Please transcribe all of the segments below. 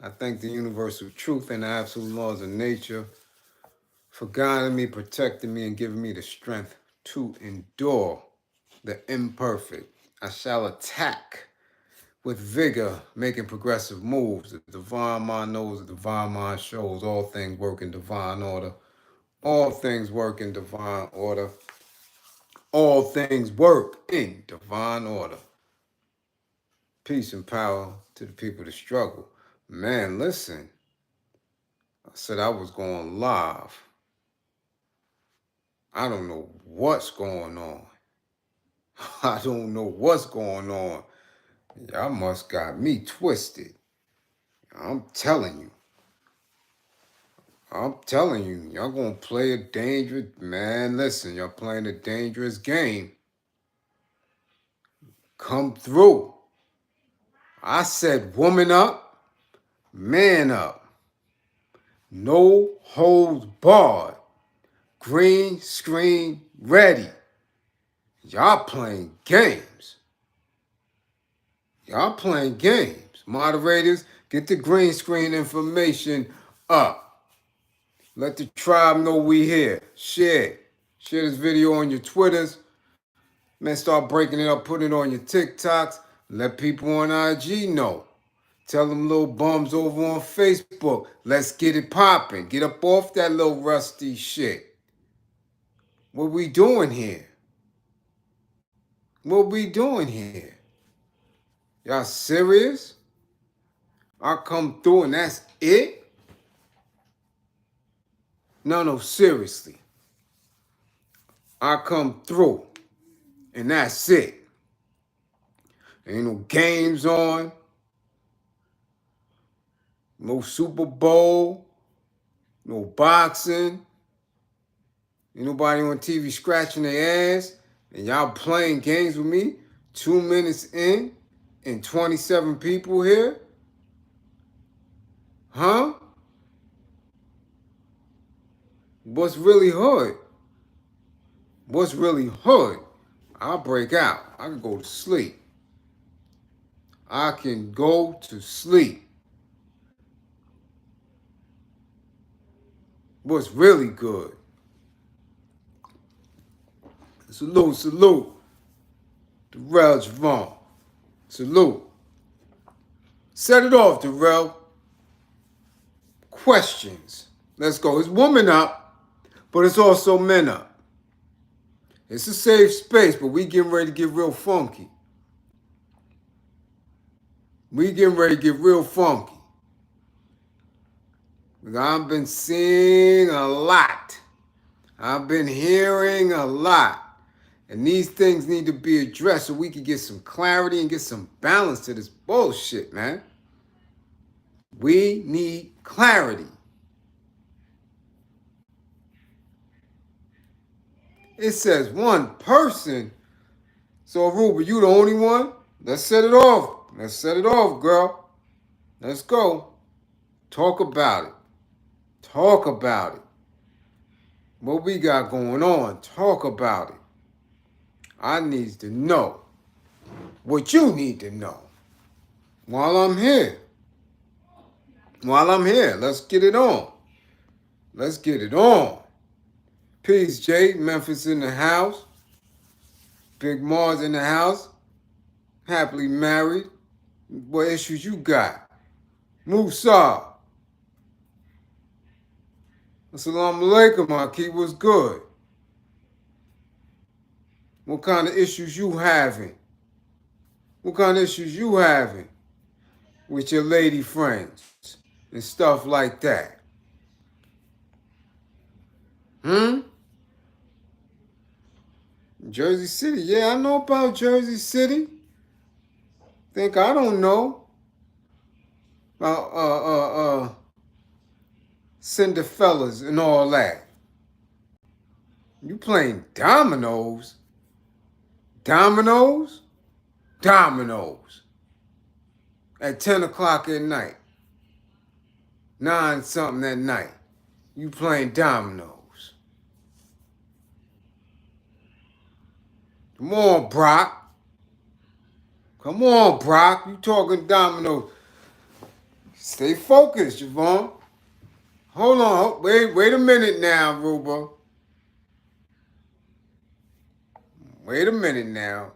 I thank the universal truth and the absolute laws of nature for guiding me, protecting me, and giving me the strength to endure the imperfect. I shall attack with vigor, making progressive moves. The divine mind knows, the divine mind shows. All things work in divine order. All things work in divine order. All things work in divine order. Peace and power to the people that struggle. Man, listen. I said I was going live. I don't know what's going on. I don't know what's going on. Y'all must got me twisted. I'm telling you. I'm telling you. Y'all gonna play a dangerous... Man, listen. Y'all playing a dangerous game. Come through. I said woman up, man up. No holds barred. Green screen ready. Y'all playing games. Y'all playing games. Moderators, get the green screen information up. Let the tribe know we here. Share. Share this video on your Twitters. Man, start breaking it up, putting it on your TikToks. Let people on IG know. Tell them little bums over on Facebook. Let's get it popping. Get up off that little rusty shit. What we doing here? What we doing here? Y'all serious? I come through and that's it? No, seriously. I come through and that's it. Ain't no games on. No Super Bowl. No boxing. Ain't nobody on TV scratching their ass. And y'all playing games with me? 2 minutes in and 27 people here? Huh? What's really hood? What's really hood? I'll break out. I can go to sleep. I can go to sleep. What's really good? Salute. Darrell Javon. Salute. Set it off, Darrell. Questions. Let's go. It's women up, but it's also men up. It's a safe space, but we getting ready to get real funky. We getting ready to get real funky. I've been seeing a lot. I've been hearing a lot. And these things need to be addressed so we can get some clarity and get some balance to this bullshit, man. We need clarity. It says one person. So, Ruby, you the only one? Let's set it off. Let's set it off, girl. Let's go. Talk about it. Talk about it. What we got going on, talk about it. I need to know what you need to know while I'm here. Let's get it on. Let's get it on. Peace, Jay. Memphis in the house. Big Mars in the house. Happily married. What issues you got? Musa. Assalamu alaikum, Aki. What's good? What kind of issues you having? What kind of issues you having with your lady friends and stuff like that? Jersey City. Yeah, I know about Jersey City. Think I don't know about Cinderfellas and all that. You playing dominoes? Dominoes? Dominoes. At 10 o'clock at night. 9 something at night. You playing dominoes. Come on, Brock. Come on, Brock. You talking dominoes. Stay focused, Javon. Hold on. Wait a minute now, Ruba. Wait a minute now.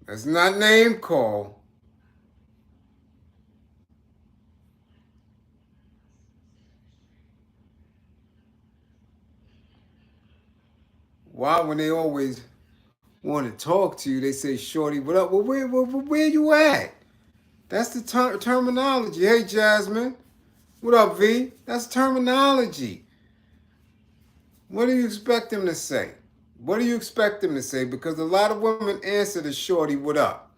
Let's not name call. Why, when they always want to talk to you, they say, "Shorty, what up? Well, where you at?" That's the terminology. Hey, Jasmine. What up, V? That's terminology. What do you expect them to say? What do you expect them to say? Because a lot of women answer to "Shorty, what up?"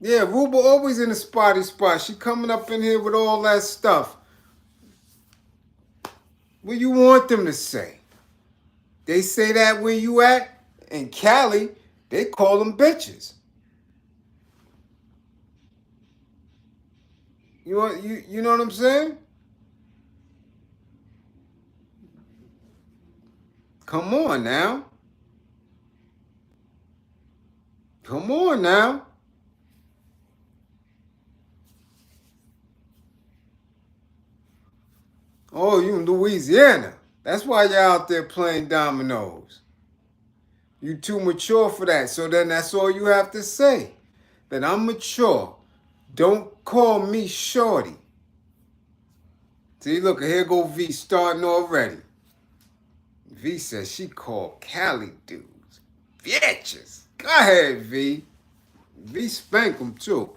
Yeah, Ruba always in a spotty spot. She coming up in here with all that stuff. What you want them to say? They say that where you at? In Cali, they call them bitches. You know what I'm saying? Come on now. Come on now. Oh, you in Louisiana. That's why you're out there playing dominoes. You too mature for that. So then that's all you have to say. That I'm mature. Don't call me shorty. See, look, here go V starting already. V says she called Cali dudes bitches. Go ahead, V. V spank them too.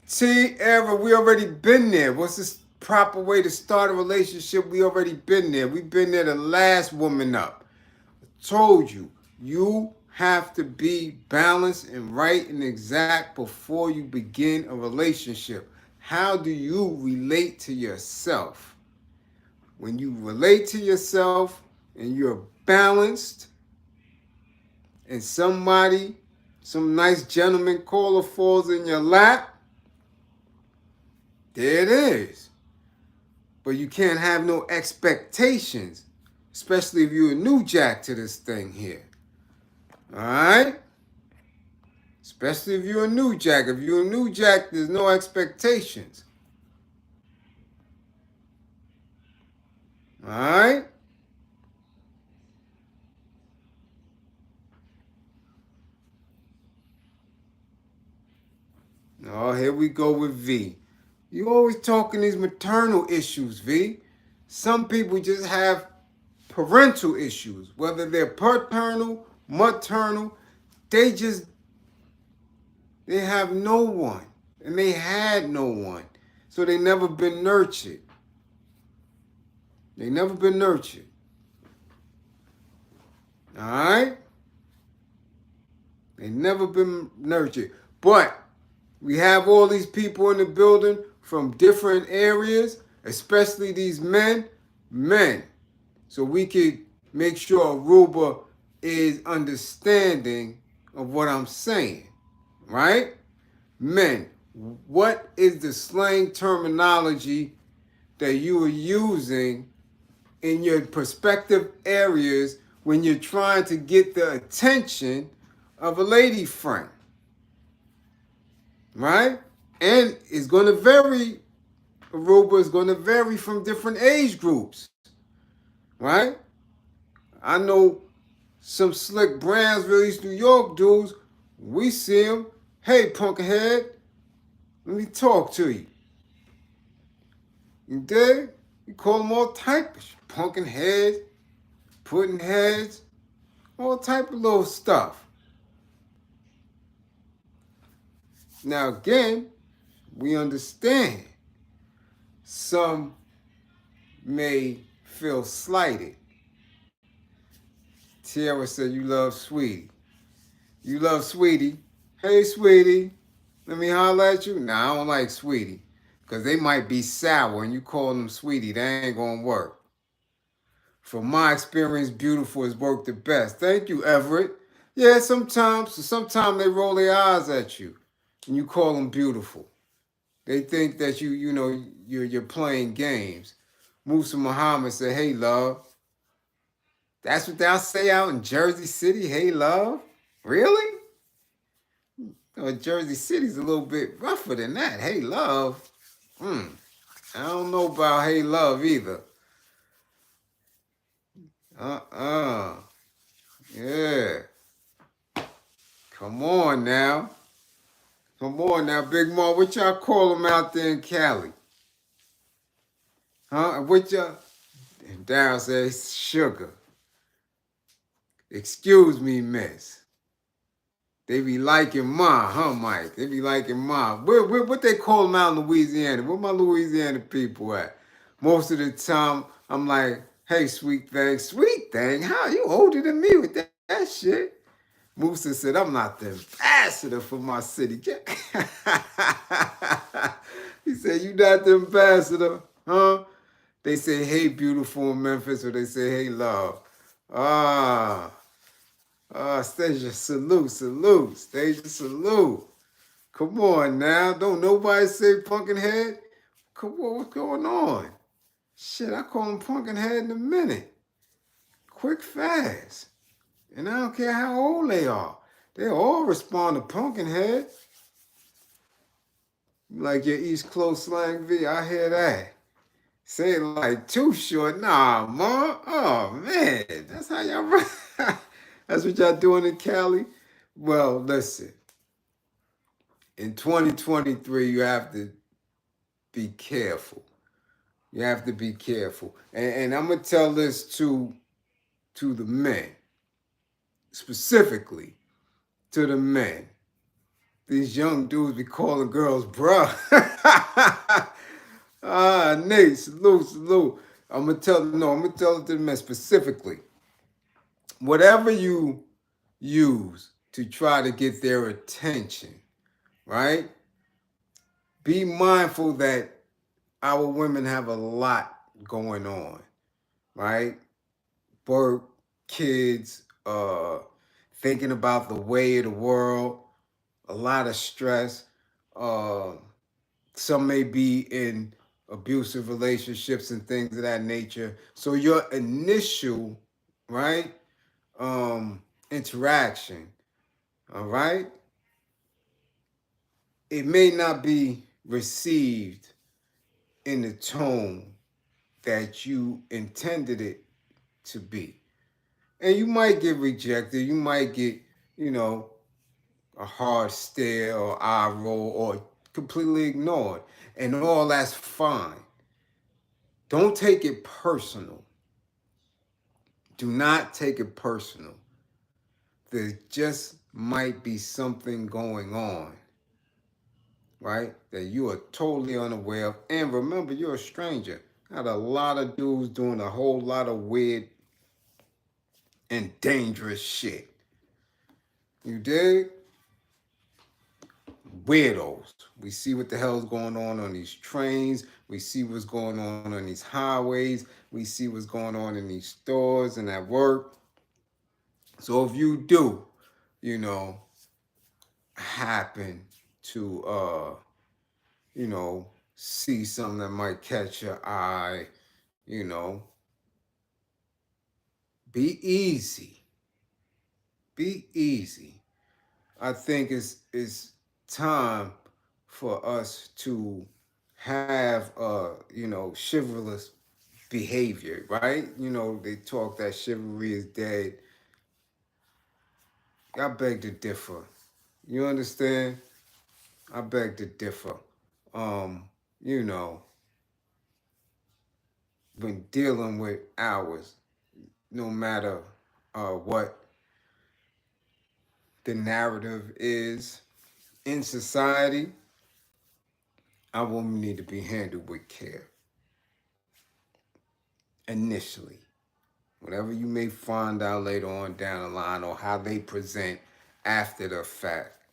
T era, we already been there. What's this proper way to start a relationship? We already been there. We been there the last woman up. Told you, you have to be balanced and right and exact before you begin a relationship. How do you relate to yourself? When you relate to yourself and you're balanced, and somebody, some nice gentleman caller falls in your lap, there it is. But you can't have no expectations, especially if you're a new jack to this thing here. All right? Especially if you're a new jack. If you're a new jack, there's no expectations. All right? Oh, here we go with V. You always talking these maternal issues, V. Some people just have parental issues, whether they're paternal, maternal, they have no one. And they had no one. So they never been nurtured. They never been nurtured. All right? They never been nurtured. But we have all these people in the building from different areas, especially these men. So we could make sure Aruba is understanding of what I'm saying. Right? Men, what is the slang terminology that you are using in your prospective areas when you're trying to get the attention of a lady friend? Right? And it's going to vary, Aruba is going to vary from different age groups. Right? I know some slick Brownsville, East New York dudes, we see them. Hey, punkhead, let me talk to you. You dig? You call them all type of punking heads, putting heads, all type of little stuff. Now again, we understand some may feel slighted. Tiara said, you love Sweetie. You love Sweetie. Hey, Sweetie, let me holler at you. Nah, I don't like Sweetie. Because they might be sour and you call them Sweetie. That ain't going to work. From my experience, beautiful has worked the best. Thank you, Everett. Yeah, sometimes they roll their eyes at you and you call them beautiful. They think that you're playing games. Musa Muhammad said, hey, love. That's what they'll say out in Jersey City. Hey, love. Really? Jersey City's a little bit rougher than that. Hey, love. Hmm. I don't know about hey, love either. Uh-uh. Yeah. Come on now. Come on now, Big Ma. What y'all call them out there in Cali? Huh? What y'all? And Daryl says, sugar. Excuse me, miss. They be liking Ma, huh, Mike? They be liking Ma. What they call them out in Louisiana? Where my Louisiana people at? Most of the time, I'm like, hey, sweet thing. Sweet thing? How? You older than me with that shit? Musa said, I'm not the ambassador for my city. He said, you not the ambassador, huh? They say, hey, beautiful in Memphis, or they say, hey, love. Ah, Stasia, salute, salute. Stasia, salute. Come on now. Don't nobody say punkin head. Come on, what's going on? Shit, I call them punkin head in a minute. Quick, fast. And I don't care how old they are. They all respond to pumpkin head. Like your East Coast slang V, I hear that. Say it like too short. Nah, ma. Oh man. That's how y'all That's what y'all doing in Cali? Well, listen. In 2023, you have to be careful. You have to be careful. And I'm gonna tell this to the men. Specifically to the men. These young dudes be calling girls bruh. Nate, salute, salute. I'm gonna tell it to the men specifically. Whatever you use to try to get their attention, right? Be mindful that our women have a lot going on, right? Work, kids, thinking about the way of the world, a lot of stress. Some may be in abusive relationships and things of that nature. So your initial, right, interaction, all right, it may not be received in the tone that you intended it to be. And you might get rejected. You might get, you know, a hard stare or eye roll or completely ignored. And all that's fine. Don't take it personal. Do not take it personal. There just might be something going on, right? That you are totally unaware of. And remember, you're a stranger. Got a lot of dudes doing a whole lot of weird and dangerous shit. You dig? Weirdos. We see what the hell's going on these trains. We see what's going on these highways. We see what's going on in these stores and at work. So if you do, you know, happen to see something that might catch your eye, you know, be easy. Be easy. I think it's time for us to have chivalrous behavior, right? You know, they talk that chivalry is dead. I beg to differ. You understand? I beg to differ. You know, when dealing with ours, no matter what the narrative is in society, our women need to be handled with care. Initially, whatever you may find out later on down the line or how they present after the fact,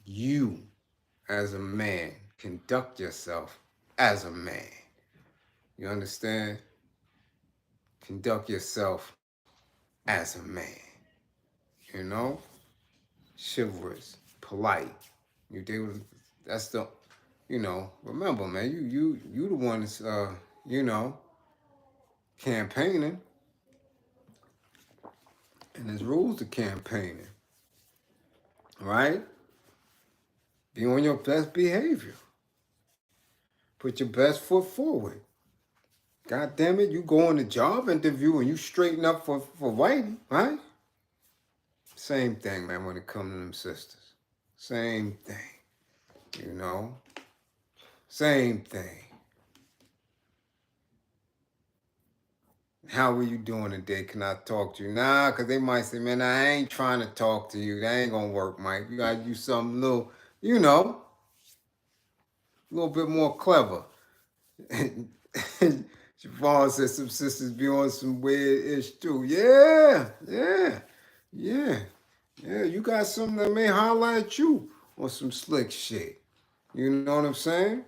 you as a man conduct yourself as a man. You understand? Conduct yourself as a man. You know? Chivalrous, polite. You deal with that's the remember, man, you the one that's campaigning, and there's rules to campaigning, right? Be on your best behavior. Put your best foot forward. God damn it, you go on a job interview and you straighten up for whitey, right? Same thing, man, when it comes to them sisters. Same thing, you know? Same thing. How are you doing today? Can I talk to you? Nah, because they might say, man, I ain't trying to talk to you. That ain't going to work, Mike. You got to do something little, you know, a little bit more clever. Javon said some sisters be on some weird ish too. Yeah. Yeah, you got something that may highlight you on some slick shit. You know what I'm saying?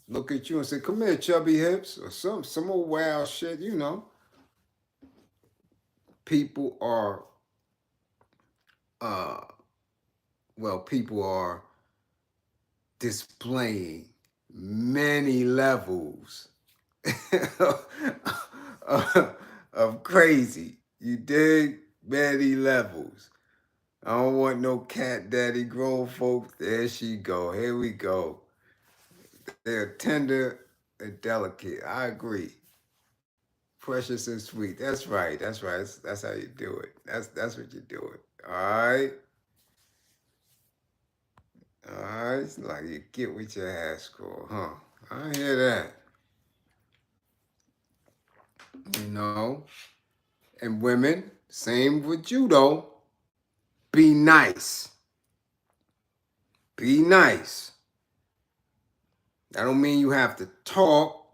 Look at you and say, come here, chubby hips, or some old wild shit, you know. People are uh people are displaying many levels of crazy. You dig? Many levels. I don't want no cat daddy grown folks. There she go. Here we go. They're tender and delicate. I agree. Precious and sweet. That's right. That's right. That's how you do it. That's what you do it. All right. All right. It's like you get what you ask for, huh? I hear that. You know. And women, same with you though. Be nice. Be nice. That don't mean you have to talk.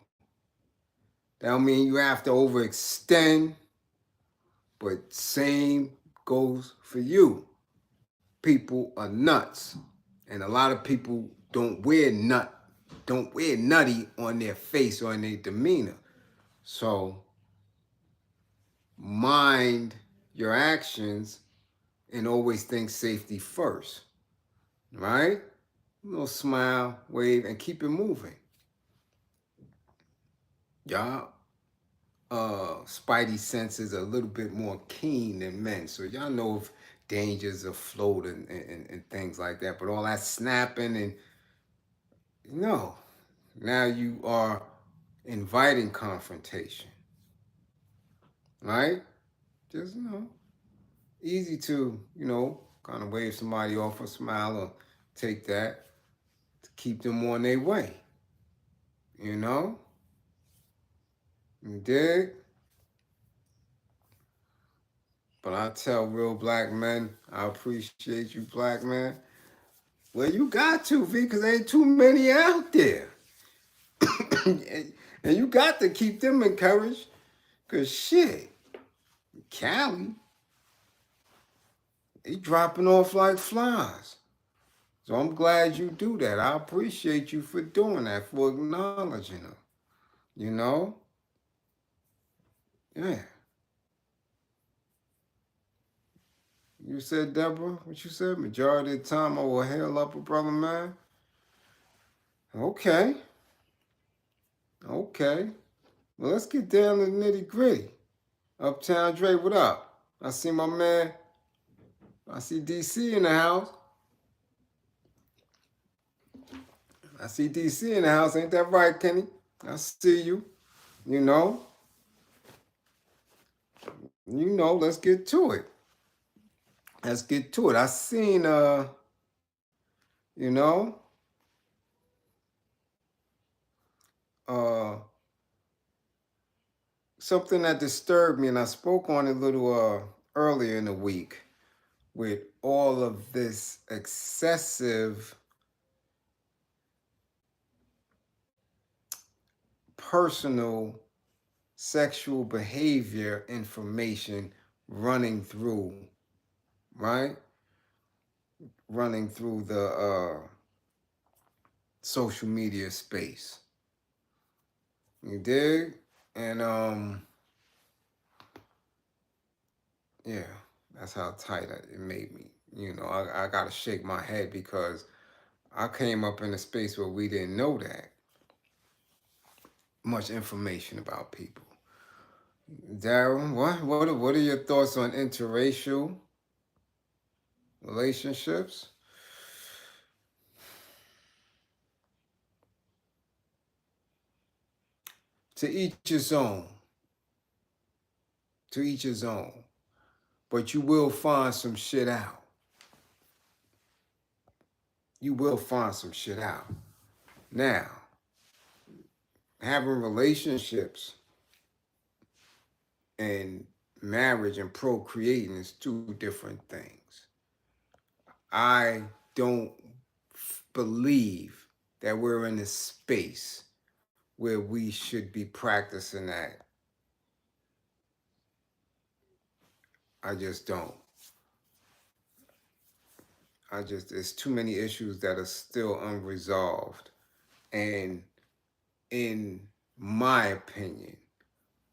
That don't mean you have to overextend. But same goes for you. People are nuts. And a lot of people don't wear nutty on their face or in their demeanor. So mind your actions and always think safety first. Right? A little smile, wave, and keep it moving. Y'all spidey senses are a little bit more keen than men. So y'all know if dangers afloat and things like that. But all that snapping and no. Now you are inviting confrontation. Right? Just, easy to, kind of wave somebody off or smile or take that to keep them on their way. You know? You dig? But I tell real black men, I appreciate you, black man. Well, you got to, V, because ain't too many out there. And you got to keep them encouraged. Because shit, Cali, they dropping off like flies. So I'm glad you do that. I appreciate you for doing that, for acknowledging them. You know? Yeah. You said, Deborah, what you said? Majority of the time I will hail up a brother, man. Okay. Well, let's get down to the nitty gritty. Uptown Dre, what up? I see my man. I see DC in the house. Ain't that right, Kenny? I see you. You know, let's get to it. I seen, you know, uh, something that disturbed me, and I spoke on it a little earlier in the week with all of this excessive personal sexual behavior information running through, right? Running through the social media space. You dig? And yeah, that's how tight it made me. I gotta shake my head because I came up in a space where we didn't know that. much information about people. Darren, what are your thoughts on interracial relationships? To each his own. To each his own. But you will find some shit out. You will find some shit out. Now, having relationships and marriage and procreating is two different things. I don't believe that we're in a space where we should be practicing that. I just don't. There's too many issues that are still unresolved. And in my opinion,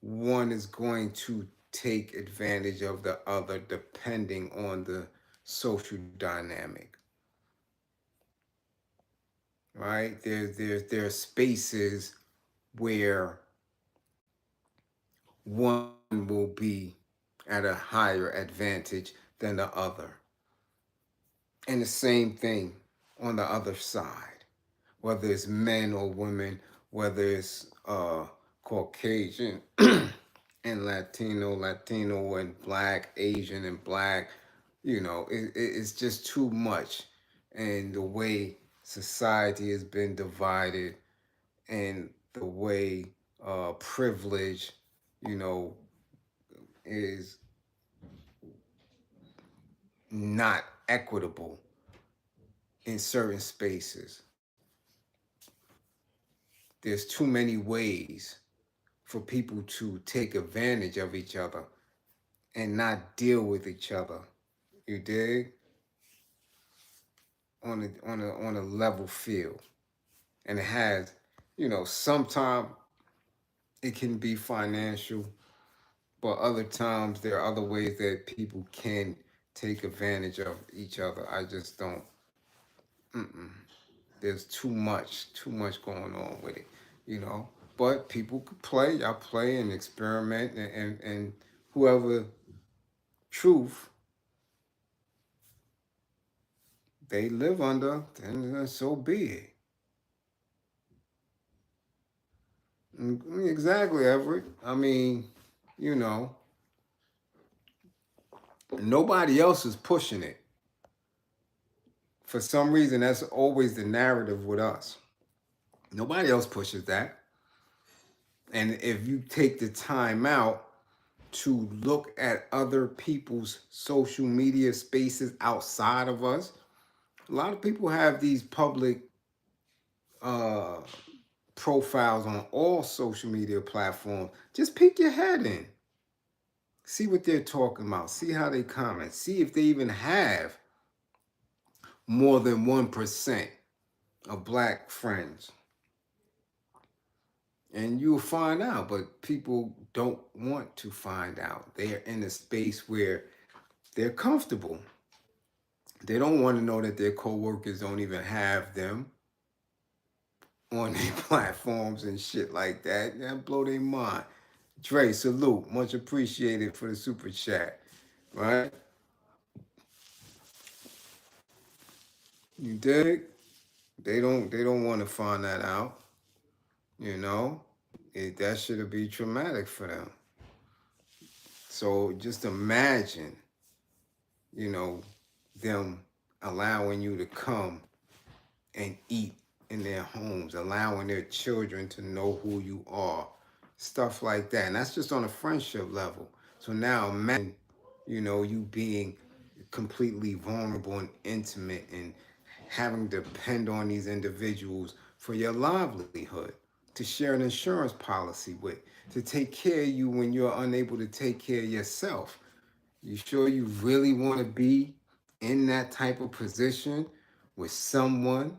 one is going to take advantage of the other depending on the social dynamic. Right? There are spaces where one will be at a higher advantage than the other. And the same thing on the other side, whether it's men or women, whether it's Caucasian and Latino and Black, Asian and Black, it's just too much. And the way society has been divided and the way privilege, is not equitable in certain spaces. There's too many ways for people to take advantage of each other and not deal with each other. You dig? On a level field. And it has, sometimes it can be financial, but other times there are other ways that people can take advantage of each other. I just don't. Mm-mm. There's too much going on with it, you know. But people could play, y'all play and experiment, and whoever truth they live under, then so be it. Exactly, Everett. I mean, you know, nobody else is pushing it. For some reason, that's always the narrative with us. Nobody else pushes that. And if you take the time out to look at other people's social media spaces outside of us, a lot of people have these public uh, profiles on all social media platforms. Just peek your head in. See what they're talking about. See how they comment. See if they even have more than 1% of Black friends. And you'll find out, but people don't want to find out. They're in a space where they're comfortable. They don't want to know that their coworkers don't even have them on their platforms and shit like that. That blow their mind. Dre, salute. Much appreciated for the super chat. Right? You dig? They don't want to find that out. You know? That should be traumatic for them. So just imagine, you know, them allowing you to come and eat in their homes, allowing their children to know who you are, stuff like that. And that's just on a friendship level. So now imagine, you being completely vulnerable and intimate and having to depend on these individuals for your livelihood, to share an insurance policy with, to take care of you when you're unable to take care of yourself. You sure you really want to be in that type of position with someone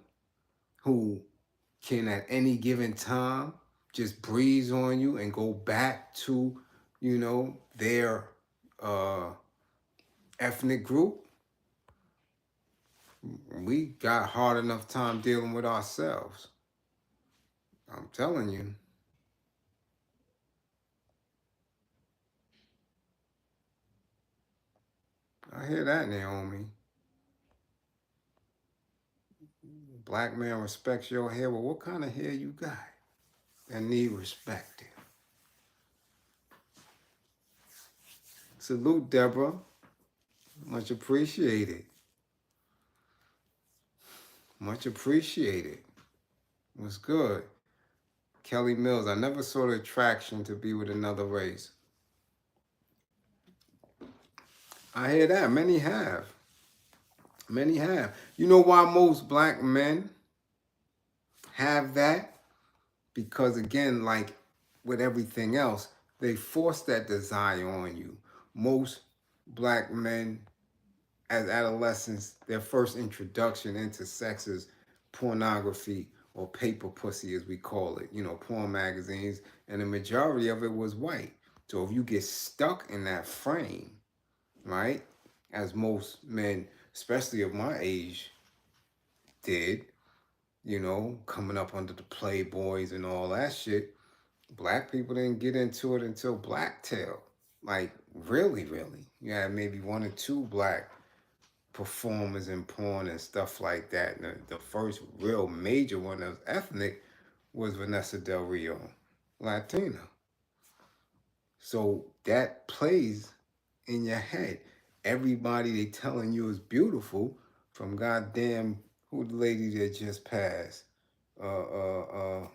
who can at any given time just breeze on you and go back to, their ethnic group? We got hard enough time dealing with ourselves. I'm telling you. I hear that, Naomi. Black man respects your hair. Well, what kind of hair you got that need respected? Salute, Deborah. Much appreciated. Much appreciated. What's good? Kelly Mills, I never saw the attraction to be with another race. I hear that. Many have. Many have. You know why most black men have that? Because again, like with everything else, they force that desire on you. Most black men, as adolescents, their first introduction into sex is pornography or paper pussy, as we call it, you know, porn magazines, and the majority of it was white. So if you get stuck in that frame, right, as most men, especially of my age, did, you know, coming up under the Playboys and all that shit, black people didn't get into it until Blacktail. Like, really, really. You had maybe one or two black performers in porn and stuff like that. And the first real major one that was ethnic was Vanessa Del Rio, Latina. So that plays in your head. Everybody they telling you is beautiful, from goddamn who the lady that just passed, the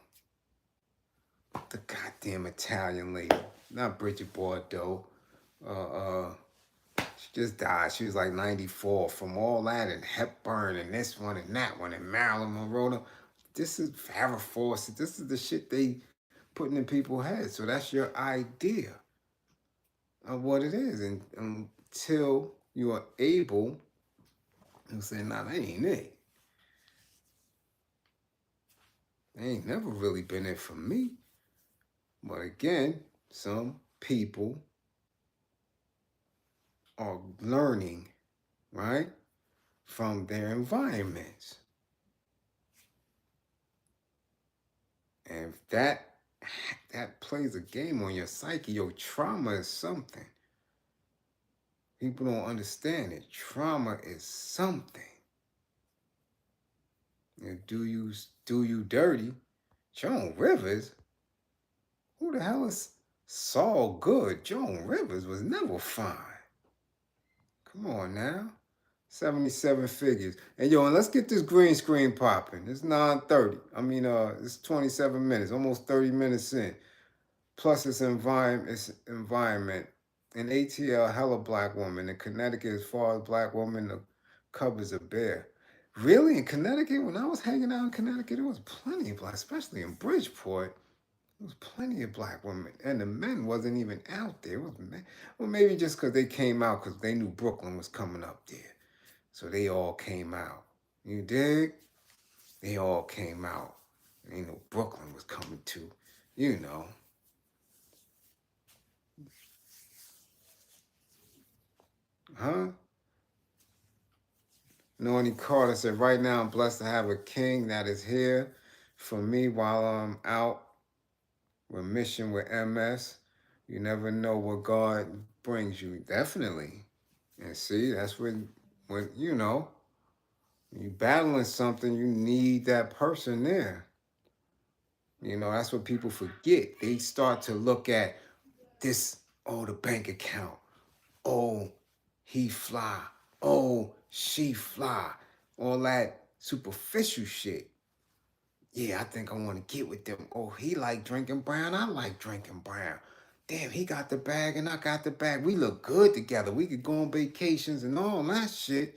goddamn Italian lady, not Bridget Bardot. She just died. She was like 94. From all that and Hepburn and this one and that one and Marilyn Monroe. This is Farrah Fawcett. This is the shit they putting in people's heads. So that's your idea of what it is. And until you are able to say, nah, that ain't it. They ain't never really been it for me. But again, some people are learning, right, from their environments. And if that plays a game on your psyche, your trauma is something. People don't understand it. Trauma is something. And do you dirty? Joan Rivers? Who the hell is Saul Good? Joan Rivers was never fine. Come on now. 77 figures. And yo, and let's get this green screen popping. It's 9:30. I mean, it's 27 minutes, almost 30 minutes in. Plus its environment. In ATL, hella black woman. In Connecticut, as far as black woman, the cupboards are bare. Really? In Connecticut? When I was hanging out in Connecticut, there was plenty of black, especially in Bridgeport. There was plenty of black women. And the men wasn't even out there. It was men. Well, maybe just because they came out because they knew Brooklyn was coming up there. So they all came out. You dig? They all came out. They knew Brooklyn was coming too. You know. Huh? Nornie Carter said, right now I'm blessed to have a king that is here for me while I'm out remission with MS. You never know what God brings you. Definitely. And see, that's when you know, when you're battling something, you need that person there. You know, that's what people forget. They start to look at this, oh, the bank account. Oh, he fly. Oh, she fly. All that superficial shit. Yeah, I think I want to get with them. Oh, he like drinking brown. I like drinking brown. Damn, he got the bag and I got the bag. We look good together. We could go on vacations and all that shit.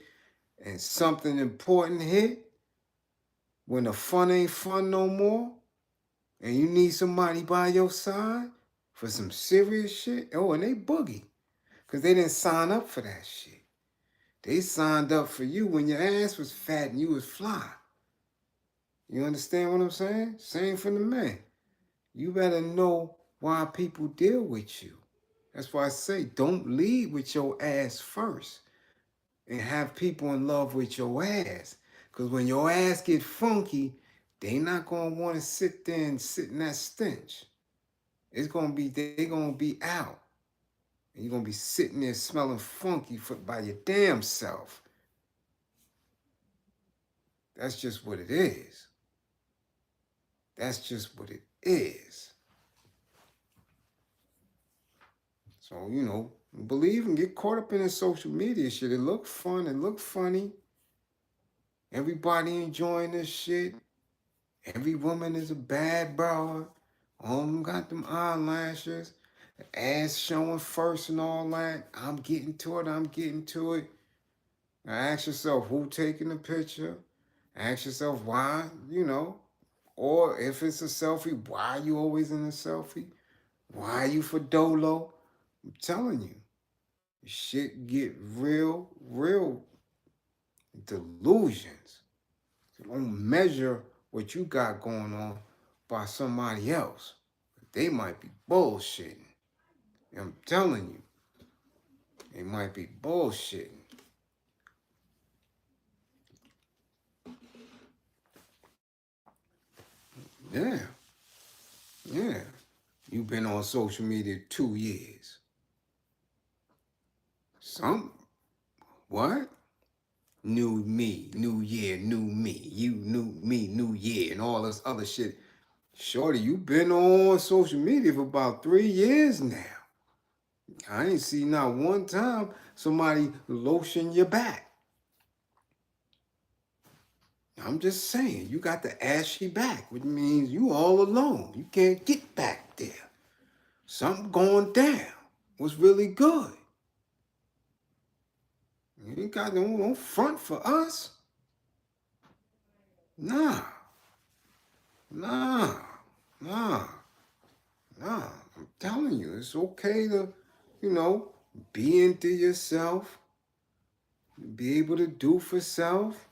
And something important hit when the fun ain't fun no more. And you need somebody by your side for some serious shit. Oh, and they boogie. Because they didn't sign up for that shit. They signed up for you when your ass was fat and you was fly. You understand what I'm saying? Same for the men. You better know why people deal with you. That's why I say don't lead with your ass first and have people in love with your ass. Because when your ass get funky, they not going to want to sit there and sit in that stench. It's going to be, they going to be out. And you're going to be sitting there smelling funky by your damn self. That's just what it is. That's just what it is. So, you know, believe and get caught up in this social media shit. It look fun. It look funny. Everybody enjoying this shit. Every woman is a bad broad. All of them got them eyelashes. The ass showing first and all that. I'm getting to it. I'm getting to it. Now ask yourself who taking the picture. Ask yourself why, you know. Or if it's a selfie, why are you always in a selfie? Why are you for dolo? I'm telling you, shit get real delusions. You don't measure what you got going on by somebody else. They might be bullshitting. I'm telling you, they might be bullshitting. Yeah, yeah. You've been on social media 2 years. What? New me, new year, new me. You new me, new year, and all this other shit. Shorty, you been on social media for about 3 years now. I ain't seen not one time somebody lotion your back. I'm just saying, you got the ashy back, which means you all alone. You can't get back there. Something going down. What's really good? You ain't got no front for us. Nah. Nah. I'm telling you, it's okay to, you know, be into yourself, be able to do for self.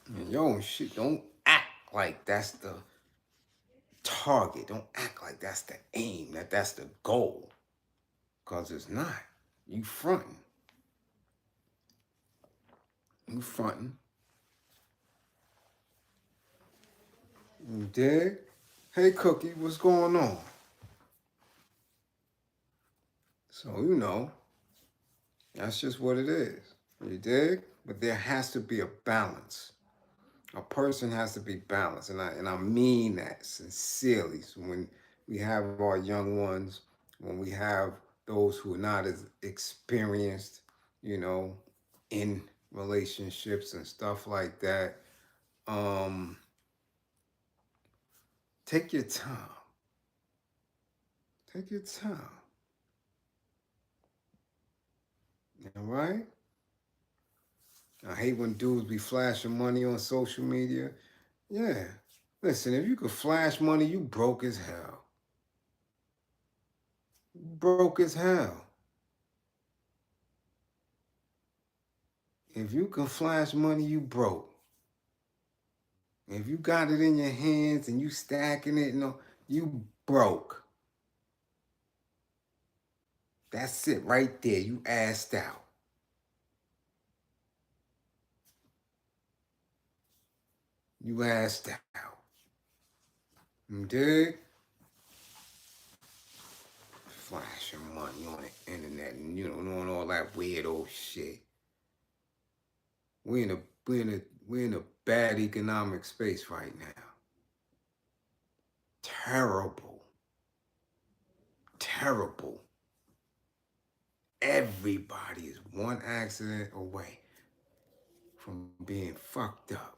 And yo, shit, don't act like that's the target. Don't act like that's the aim, that's the goal. Because it's not. You fronting. You fronting. You dig? Hey, Cookie, what's going on? So, you know, that's just what it is. You dig? But there has to be a balance. A person has to be balanced. And I mean that sincerely. So when we have our young ones, when we have those who are not as experienced, you know, in relationships and stuff like that, take your time. Take your time. All right? I hate when dudes be flashing money on social media. Yeah. Listen, if you could flash money, you broke as hell. Broke as hell. If you can flash money, you broke. If you got it in your hands and you stacking it, you broke. That's it right there. You assed out. You assed out. You dig? Flashing money on the internet and doing all that weird old shit. We're in a bad economic space right now. Terrible. Terrible. Everybody is one accident away from being fucked up.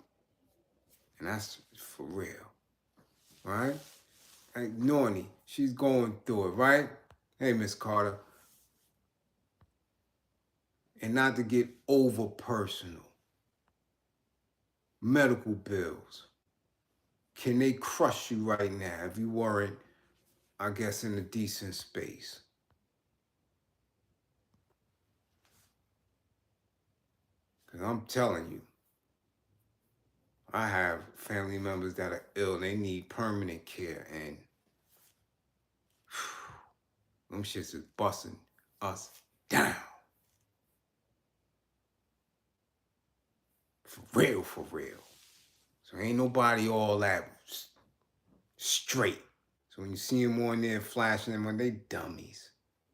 And that's for real. Right? Like Nornie, she's going through it, right? Hey, Miss Carter. And not to get over personal. Medical bills. Can they crush you right now if you weren't, I guess, in a decent space? Because I'm telling you, I have family members that are ill and they need permanent care, and them shits is busting us down. For real, for real. So ain't nobody all that straight. So when you see them on there flashing them, they dummies.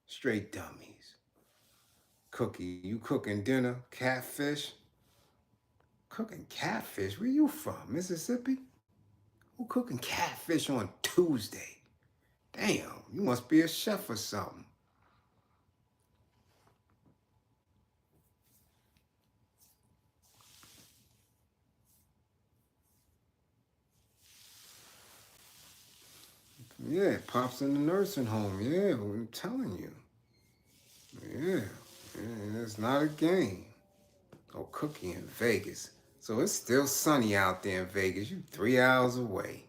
Straight dummies. Cookie, you cooking dinner? Catfish? Cooking catfish? Where you from? Mississippi? Who cooking catfish on Tuesday? Damn, you must be a chef or something. Yeah, Pop's in the nursing home. Yeah, I'm telling you. Yeah, it's not a game. Oh, Cookie in Vegas. So it's still sunny out there in Vegas. You 3 hours away.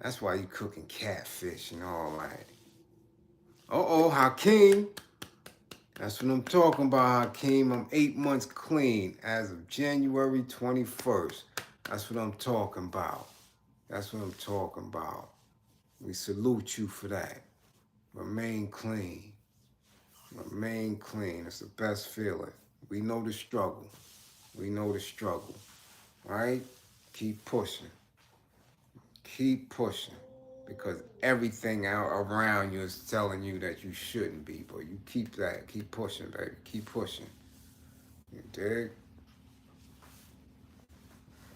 That's why you cooking catfish and all that. Uh-oh, Hakeem. That's what I'm talking about, Hakeem. I'm 8 months clean as of January 21st. That's what I'm talking about. That's what I'm talking about. We salute you for that. Remain clean. Remain clean. It's the best feeling. We know the struggle. We know the struggle. Right? Keep pushing. Keep pushing. Because everything out around you is telling you that you shouldn't be. But you keep that. Keep pushing, baby. Keep pushing. You dig?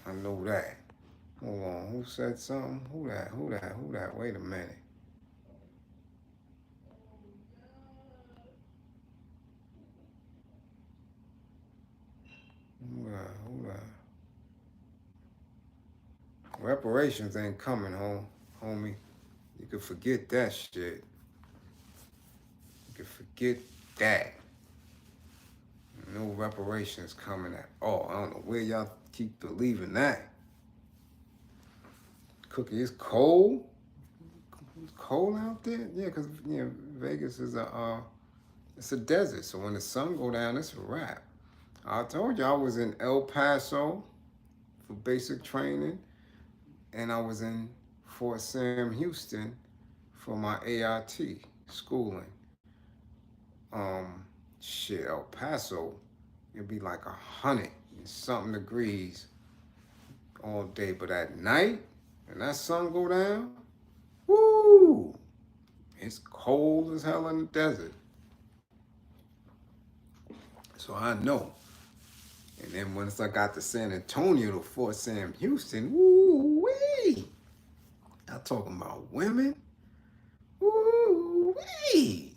I know that. Hold on. Who said something? Who that? Wait a minute. Who that? Reparations ain't coming, homie. You can forget that shit. You can forget that. No reparations coming at all. I don't know where y'all keep believing that. Cookie, it's cold. It's cold out there. Yeah, because Vegas is it's a desert. So when the sun go down, it's a wrap. I told you I was in El Paso for basic training, and I was in Fort Sam, Houston, for my AIT schooling. El Paso, it'd be like 100-something degrees all day, but at night, when that sun go down, woo, it's cold as hell in the desert. So I know. And then once I got to San Antonio to Fort Sam, Houston, woo wee, y'all talking about women, woo wee.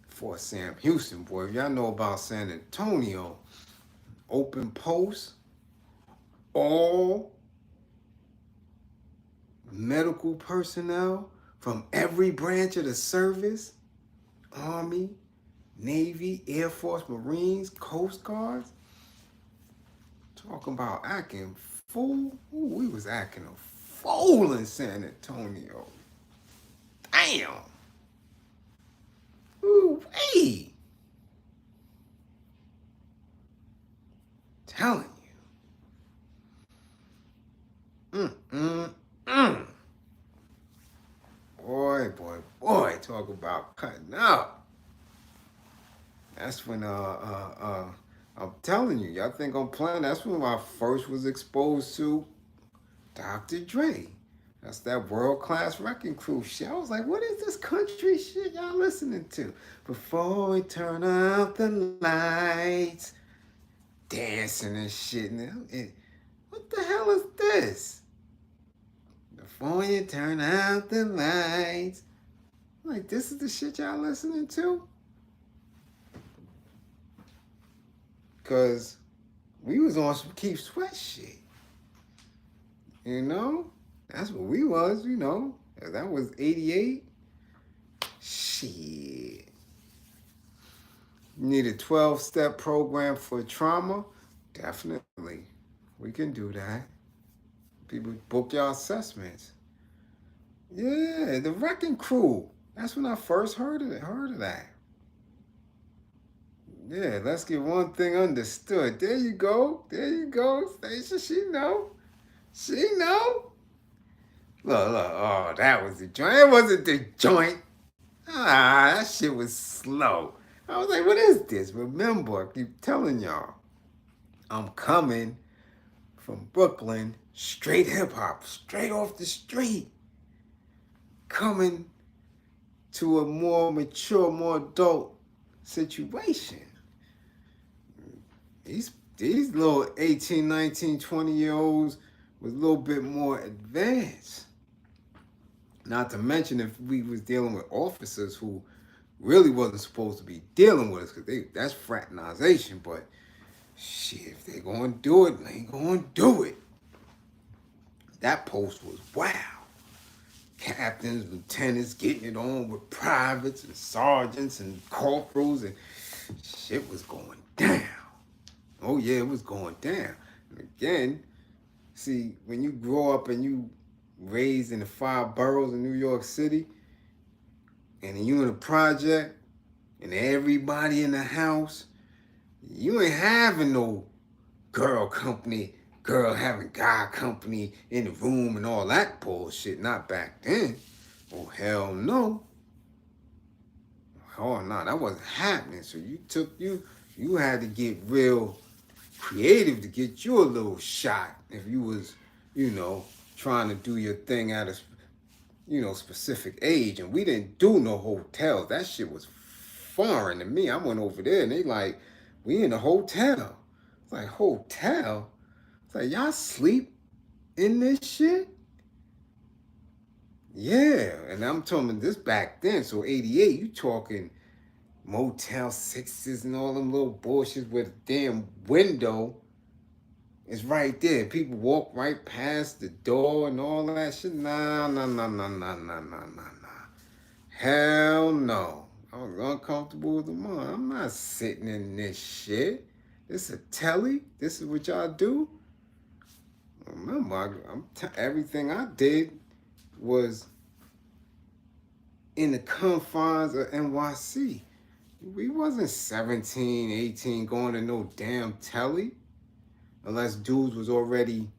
Fort Sam, Houston, boy. If y'all know about San Antonio, open post, all medical personnel from every branch of the service, Army, Navy, Air Force, Marines, Coast Guards. Talking about acting fool. Ooh, we was acting a fool in San Antonio. Damn. Ooh, hey. Telling you. Boy, talk about cutting up. That's when I'm telling you, y'all think I'm playing? That's when I first was exposed to Dr. Dre. That's that world-class wrecking crew shit. I was like, what is this country shit y'all listening to? Before we turn out the lights, dancing and shit. What the hell is this? Before you turn out the lights. Like, this is the shit y'all listening to? Because we was on some Keith Sweat shit. You know? That's what we was, you know. That was 88. Shit. You need a 12-step program for trauma? Definitely. We can do that. People book your assessments. Yeah, the Wrecking Crew. That's when I first heard of that. Yeah, let's get one thing understood. There you go. Stacia, she know. Look. Oh, that was the joint. It wasn't the joint. That shit was slow. I was like, what is this? Remember, I keep telling y'all, I'm coming from Brooklyn, straight hip hop, straight off the street. coming to a more mature, more adult situation. These little 18, 19, 20-year-olds was a little bit more advanced. Not to mention if we was dealing with officers who really wasn't supposed to be dealing with us, because that's fraternization. But shit, if they gonna do it, they ain't gonna do it. That post was wow. Captains, lieutenants getting it on with privates and sergeants and corporals, and shit was going down. Oh yeah, it was going down. And again, see, when you grow up and you raised in the 5 boroughs in New York City, and you in a project, and everybody in the house, you ain't having no girl company, girl having guy company in the room and all that bullshit. Not back then. Oh, hell no. Oh, no, that wasn't happening. So you had to get real creative to get you a little shot if you was, trying to do your thing at a, specific age. And we didn't do no hotels. That shit was foreign to me. I went over there and they like, we in a hotel. It's like, hotel? It's like, y'all sleep in this shit? Yeah, and I'm talking this back then. So 88, you talking Motel 6s and all them little bullshit with a damn window is right there. People walk right past the door and all that shit. Nah. Hell no. I was uncomfortable with the mom. I'm not sitting in this shit. This a telly? This is what y'all do? Remember, everything I did was in the confines of NYC. We wasn't 17, 18 going to no damn telly. Unless dudes was already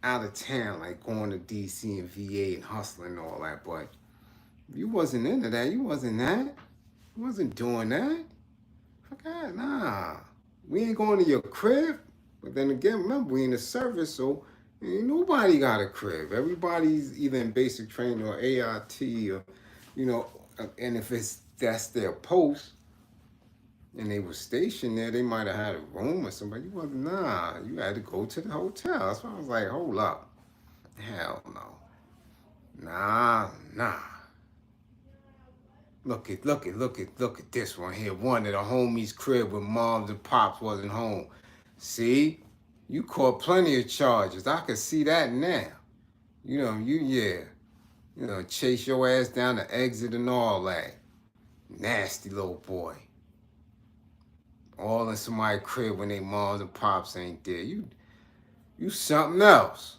out of town, like going to DC and VA and hustling and all that. But you wasn't into that. You wasn't that. You wasn't doing that. Fuck that, nah. We ain't going to your crib. But then again, remember, we in the service, so ain't nobody got a crib. Everybody's either in basic training or ART or, and if that's their post and they were stationed there, they might have had a room or somebody. You wasn't, nah. You had to go to the hotel. That's why I was like, hold up. Hell no. Nah. Look at this one here. One at a homie's crib when moms and pops wasn't home. See? You caught plenty of charges. I could see that now. Chase your ass down the exit and all that. Nasty little boy. All in somebody's crib when they moms and pops ain't there. You something else.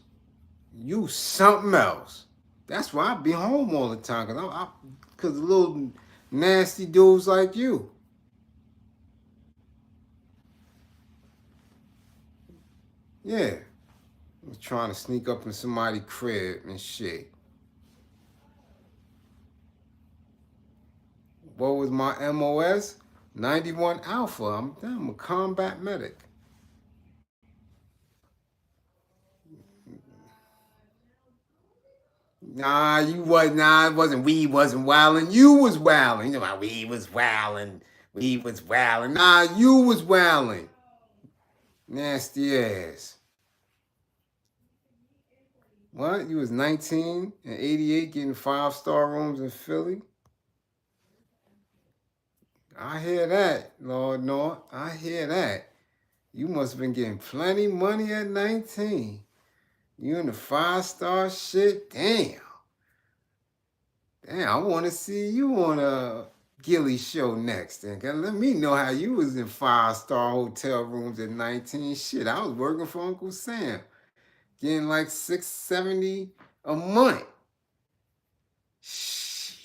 You something else. That's why I be home all the time, cause of little nasty dudes like you. Yeah. I was trying to sneak up in somebody's crib and shit. What was my MOS? 91 Alpha. I'm a combat medic. Nah, it wasn't. We wasn't wilding. You was wilding. You know, we was wilding. Nah, you was wilding. Nasty ass. What? You was 19 and 88 getting 5-star rooms in Philly? I hear that, Lord North. I hear that. You must have been getting plenty money at 19. You in the 5-star shit? Damn, I want to see you on a Gilly show next. And let me know how you was in 5-star hotel rooms at 19. Shit, I was working for Uncle Sam, getting like $670 a month. Shit.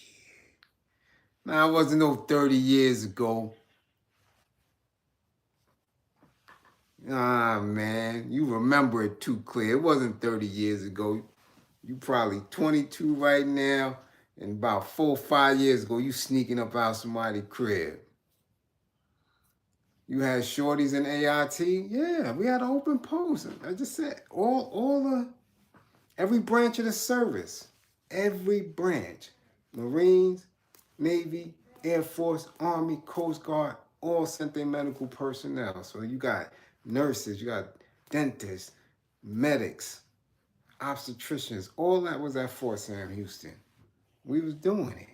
Now, it wasn't no 30 years ago. Ah, man, you remember it too clear. It wasn't 30 years ago. You probably 22 right now, and about 4 or 5 years ago, you sneaking up out somebody's crib. You had shorties in ART? Yeah, we had an open post. I just said every branch of the service. Every branch, Marines, Navy, Air Force, Army, Coast Guard, all sent their medical personnel. So you got nurses, you got dentists, medics, obstetricians, all that was at Fort Sam Houston. We was doing it.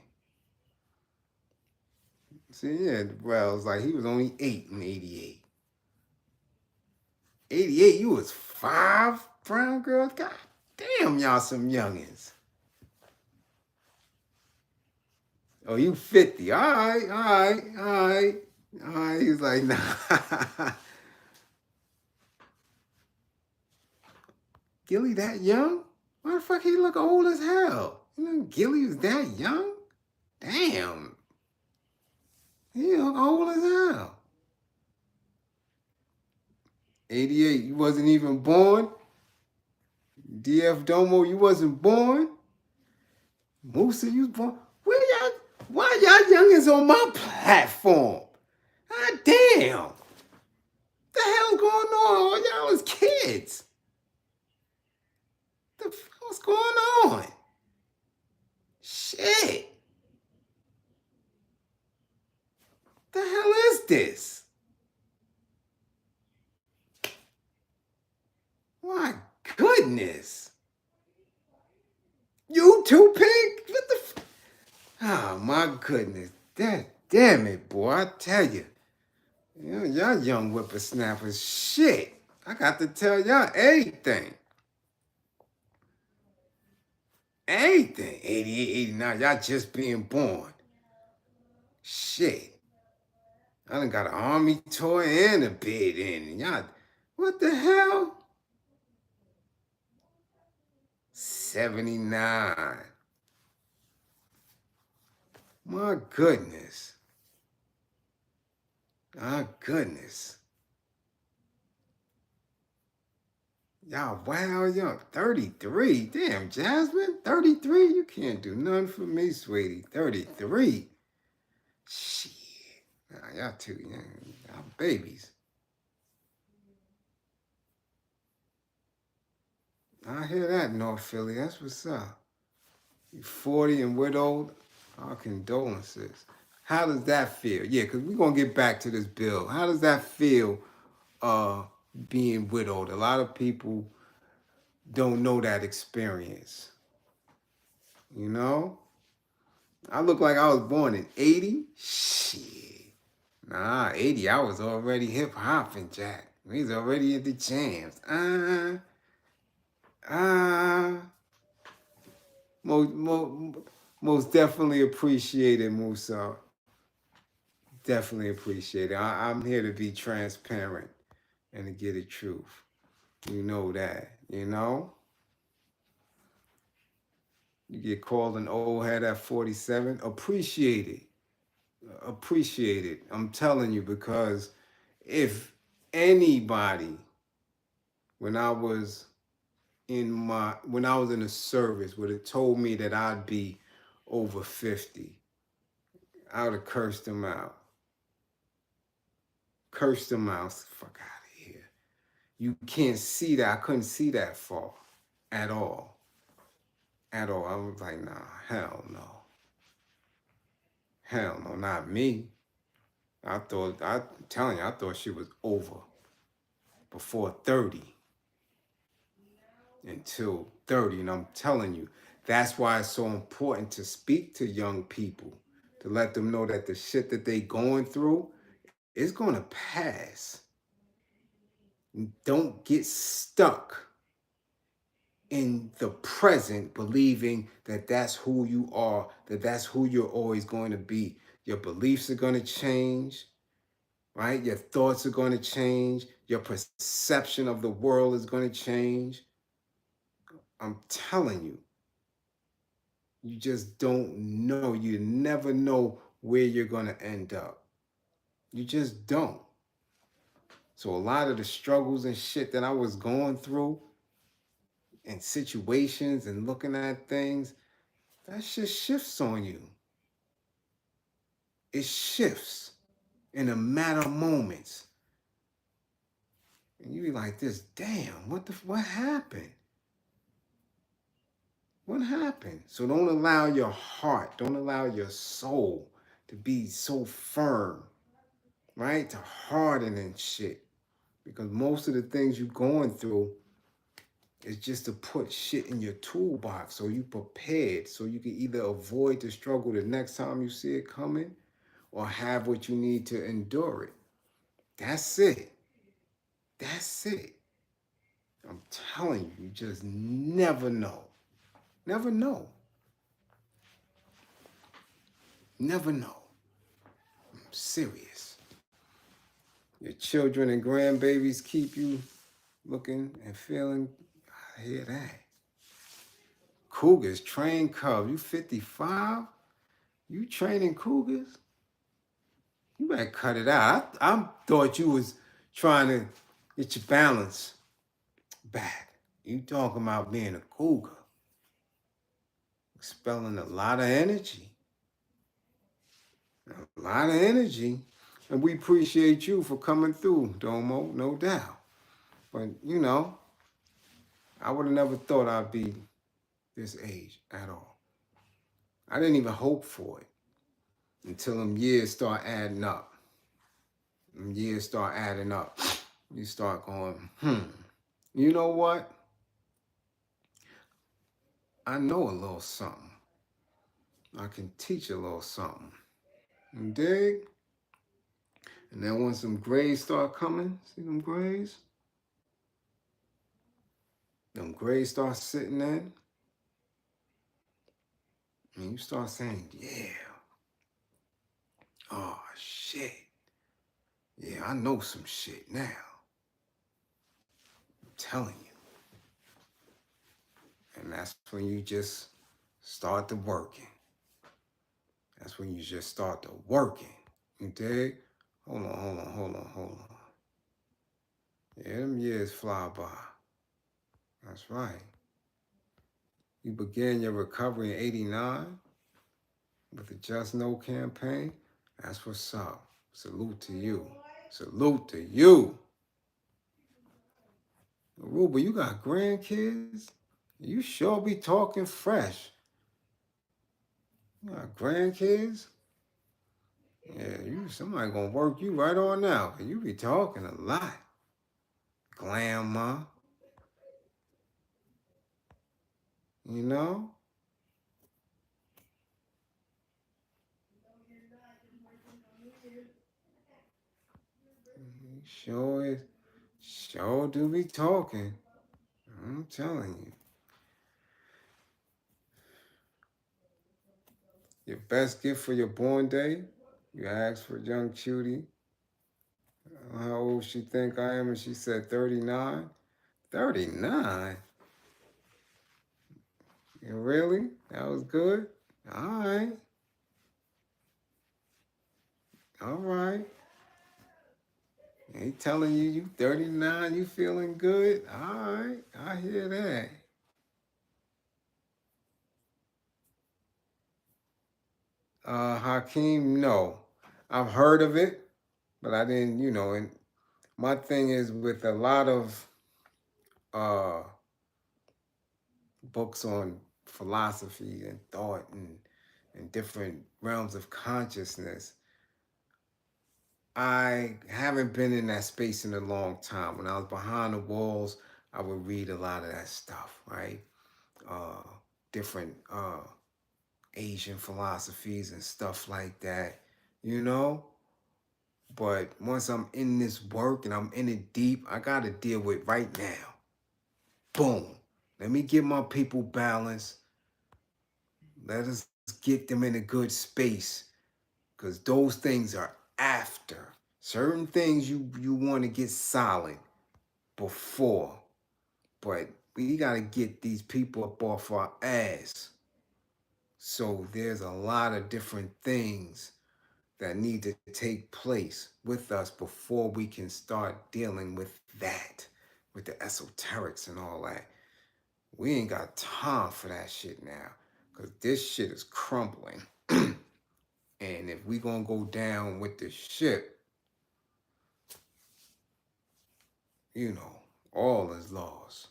See, yeah, well, it's like he was only 8 in 88. 88, you was 5, brown girls? God damn, y'all some youngins. Oh, you 50. All right, all right, all right. All right, he was like, nah. Gilly that young? Why the fuck he look old as hell? You know, Gilly was that young? Damn. He look old as hell. 88, you wasn't even born? DF Domo, you wasn't born? Musa, you was born? Where y'all, why y'all youngins on my platform? God damn. What the hell's going on? Y'all was kids. What the fuck's going on? Shit. The hell is this? My goodness. You too, Pig? What the Oh, my goodness. Damn it, boy. I tell you. Y'all young whippersnappers. Shit. I got to tell y'all everything. Anything. 88, 89. Y'all just being born. Shit. I done got an army toy and a bed in. Y'all, what the hell? 79. My goodness. My goodness. Y'all wow young. 33. Damn, Jasmine. 33? You can't do nothing for me, sweetie. 33. Shit. Nah, y'all too young. Y'all babies. I hear that, North Philly. That's what's up. You 40 and widowed. Our condolences. How does that feel? Yeah, because we're going to get back to this bill. How does that feel being widowed? A lot of people don't know that experience. You know? I look like I was born in 80. Shit. Nah, 80, I was already hip-hopping, Jack. We was already in the jams. Most definitely appreciate it, Musa. Definitely appreciate it. I'm here to be transparent and to get the truth. You know that, you know? You get called an old head at 47. Appreciate it. Appreciate it. I'm telling you, because if anybody, when I was in the service, would have told me that I'd be over 50, I would have cursed them out. Cursed them out. Fuck out of here. You can't see that. I couldn't see that far at all. At all. I was like, nah, hell no. Hell no, not me. I'm telling you, I thought she was over before 30. Until 30. And I'm telling you, that's why it's so important to speak to young people, to let them know that the shit that they going through is going to pass. Don't get stuck in the present believing that that's who you are, that that's who you're always going to be. Your beliefs are going to change, right? Your thoughts are going to change. Your perception of the world is going to change. I'm telling you, you just don't know. You never know where you're going to end up. You just don't. So a lot of the struggles and shit that I was going through and situations and looking at things, that shit shifts on you. It shifts in a matter of moments. And you be like this, damn, what happened? What happened? So don't allow your heart, don't allow your soul to be so firm, right? To harden and shit. Because most of the things you're going through is just to put shit in your toolbox so you prepared, so you can either avoid the struggle the next time you see it coming or have what you need to endure it. That's it. That's it. I'm telling you, you just never know. Never know. Never know. I'm serious. Your children and grandbabies keep you looking and feeling. I hear that. Cougars train cubs. You 55? You training cougars? You better cut it out. I thought you was trying to get your balance back. You talking about being a cougar. Expelling a lot of energy. A lot of energy. And we appreciate you for coming through, Domo, no doubt. But, you know, I would have never thought I'd be this age at all. I didn't even hope for it until them years start adding up. Them years start adding up. You start going, you know what? I know a little something. I can teach a little something. You dig? And then when some grays start coming, see them grays? Them grays start sitting in, and you start saying, yeah, oh shit. Yeah, I know some shit now. I'm telling you. And that's when you just start to working. That's when you just start to working. You dig? Hold on. Yeah, them years fly by. That's right. You began your recovery in 89 with the Just No campaign. That's what's up. Salute to you. Salute to you. Aruba, you got grandkids? You sure be talking fresh. You got grandkids? Yeah, somebody gonna work you right on now. You be talking a lot. Grandma. You know? You sure do be talking. I'm telling you. Your best gift for your born day? You asked for young cutie. How old she think I am? And she said 39. 39? Really? That was good? All right. All right. He telling you 39, you feeling good? All right. I hear that. Hakeem, no. I've heard of it, but I didn't, and my thing is with a lot of uh, books on philosophy and thought and different realms of consciousness, I haven't been in that space in a long time. When I was behind the walls, I would read a lot of that stuff, right? Different Asian philosophies and stuff like that, you know? But once I'm in this work and I'm in it deep, I got to deal with right now. Boom. Let me get my people balanced. Let us get them in a good space because those things are after. Certain things you want to get solid before. But we got to get these people up off our ass. So there's a lot of different things that need to take place with us before we can start dealing with that, with the esoterics and all that. We ain't got time for that shit now because this shit is crumbling. And if we gonna go down with the ship, all is lost.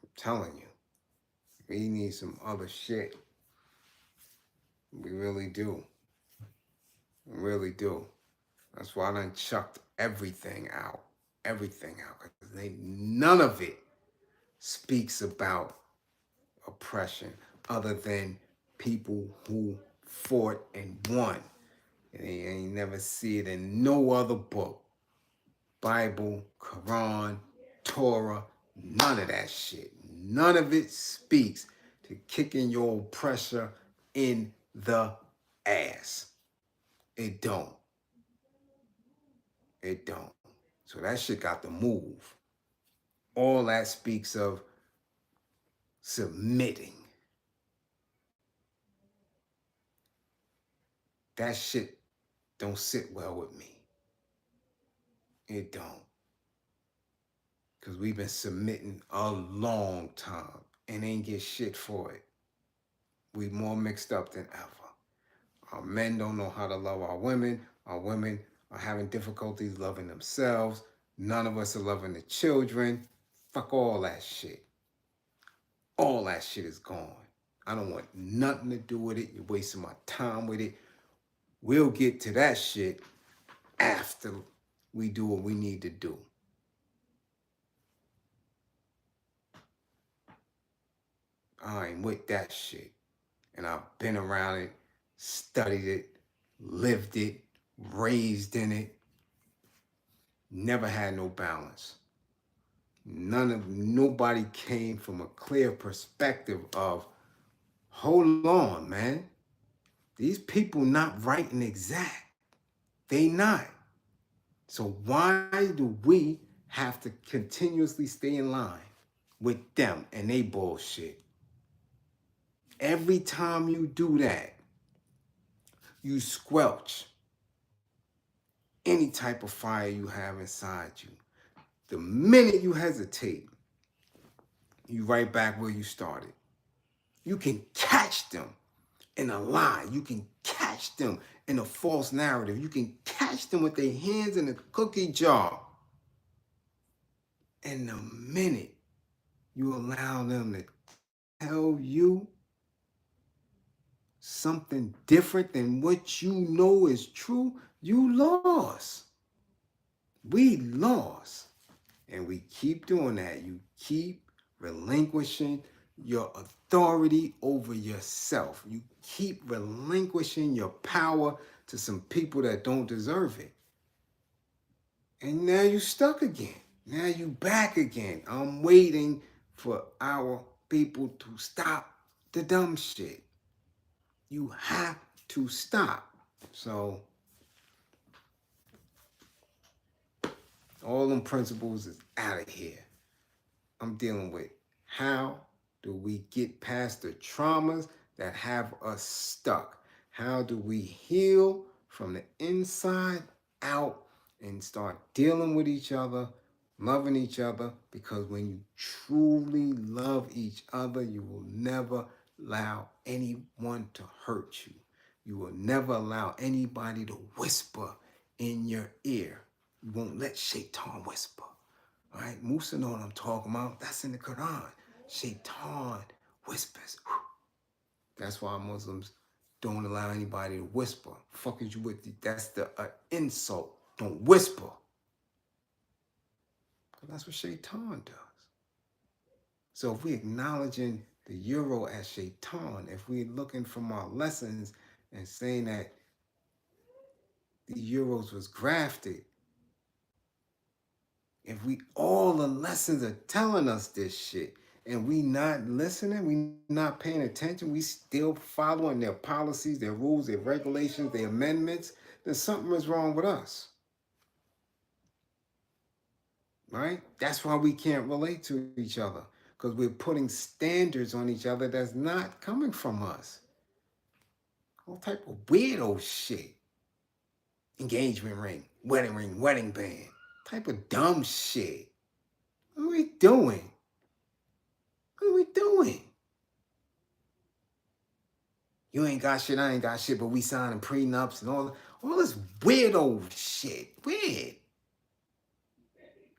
I'm telling you. We need some other shit. We really do. We really do. That's why I done chucked everything out. Everything out. Because none of it speaks about oppression other than people who fought and won. And you ain't never see it in no other book. Bible, Quran, Torah, none of that shit. None of it speaks to kicking your oppressor in the ass. It don't. It don't. So that shit got to move. All that speaks of submitting. That shit don't sit well with me. It don't. Because we've been submitting a long time and ain't get shit for it. We more mixed up than ever. Our men don't know how to love our women. Our women are having difficulties loving themselves. None of us are loving the children. Fuck all that shit. All that shit is gone. I don't want nothing to do with it. You're wasting my time with it. We'll get to that shit after we do what we need to do. I ain't with that shit. And I've been around it, studied it, lived it, raised in it. Never had no balance. Nobody came from a clear perspective of, hold on, man. These people not right and exact. They not. So why do we have to continuously stay in line with them and they bullshit? Every time you do that, you squelch any type of fire you have inside you. The minute you hesitate, you right back where you started. You can catch them in a lie. You can catch them in a false narrative. You can catch them with their hands in a cookie jar. And the minute you allow them to tell you something different than what you know is true, you lost. We lost. And we keep doing that. You keep relinquishing your authority over yourself. You keep relinquishing your power to some people that don't deserve it. And now you stuck again. Now you back again. I'm waiting for our people to stop the dumb shit. You have to stop. So all them principles is out of here. I'm dealing with how do we get past the traumas that have us stuck? How do we heal from the inside out and start dealing with each other, loving each other? Because when you truly love each other, you will never allow anyone to hurt you. You will never allow anybody to whisper in your ear. You won't let Shaitan whisper. All right, Musa know what I'm talking about. That's in the Quran. Shaitan whispers. That's why Muslims don't allow anybody to whisper. Fuck is you with? That's the insult. Don't whisper. Because that's what Shaitan does. So if we're acknowledging the Euro as Shaitan, if we're looking from our lessons and saying that the Euros was grafted, if we all the lessons are telling us this shit and we not listening, we not paying attention, we still following their policies, their rules, their regulations, their amendments, then something is wrong with us. Right? That's why we can't relate to each other, because we're putting standards on each other that's not coming from us. All type of weirdo shit. Engagement ring, wedding band. Type of dumb shit. What are we doing? What are we doing? You ain't got shit, I ain't got shit, but we signing prenups and all this weirdo shit. Weird.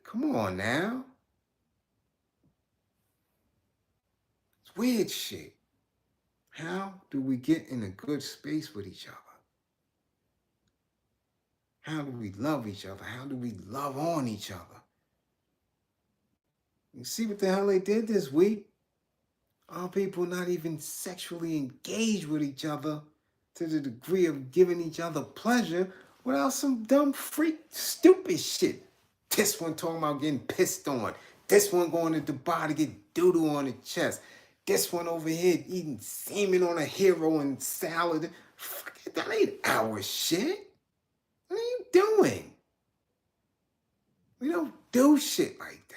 Come on now. That's weird shit. How do we get in a good space with each other? How do we love each other? How do we love on each other? You see what the hell they did this week? Our people not even sexually engaged with each other to the degree of giving each other pleasure without some dumb freak stupid shit. This one talking about getting pissed on. This one going to Dubai to get doo-doo on the chest. This one over here eating semen on a hero and salad. Fuck it, that ain't our shit. What are you doing? We don't do shit like that.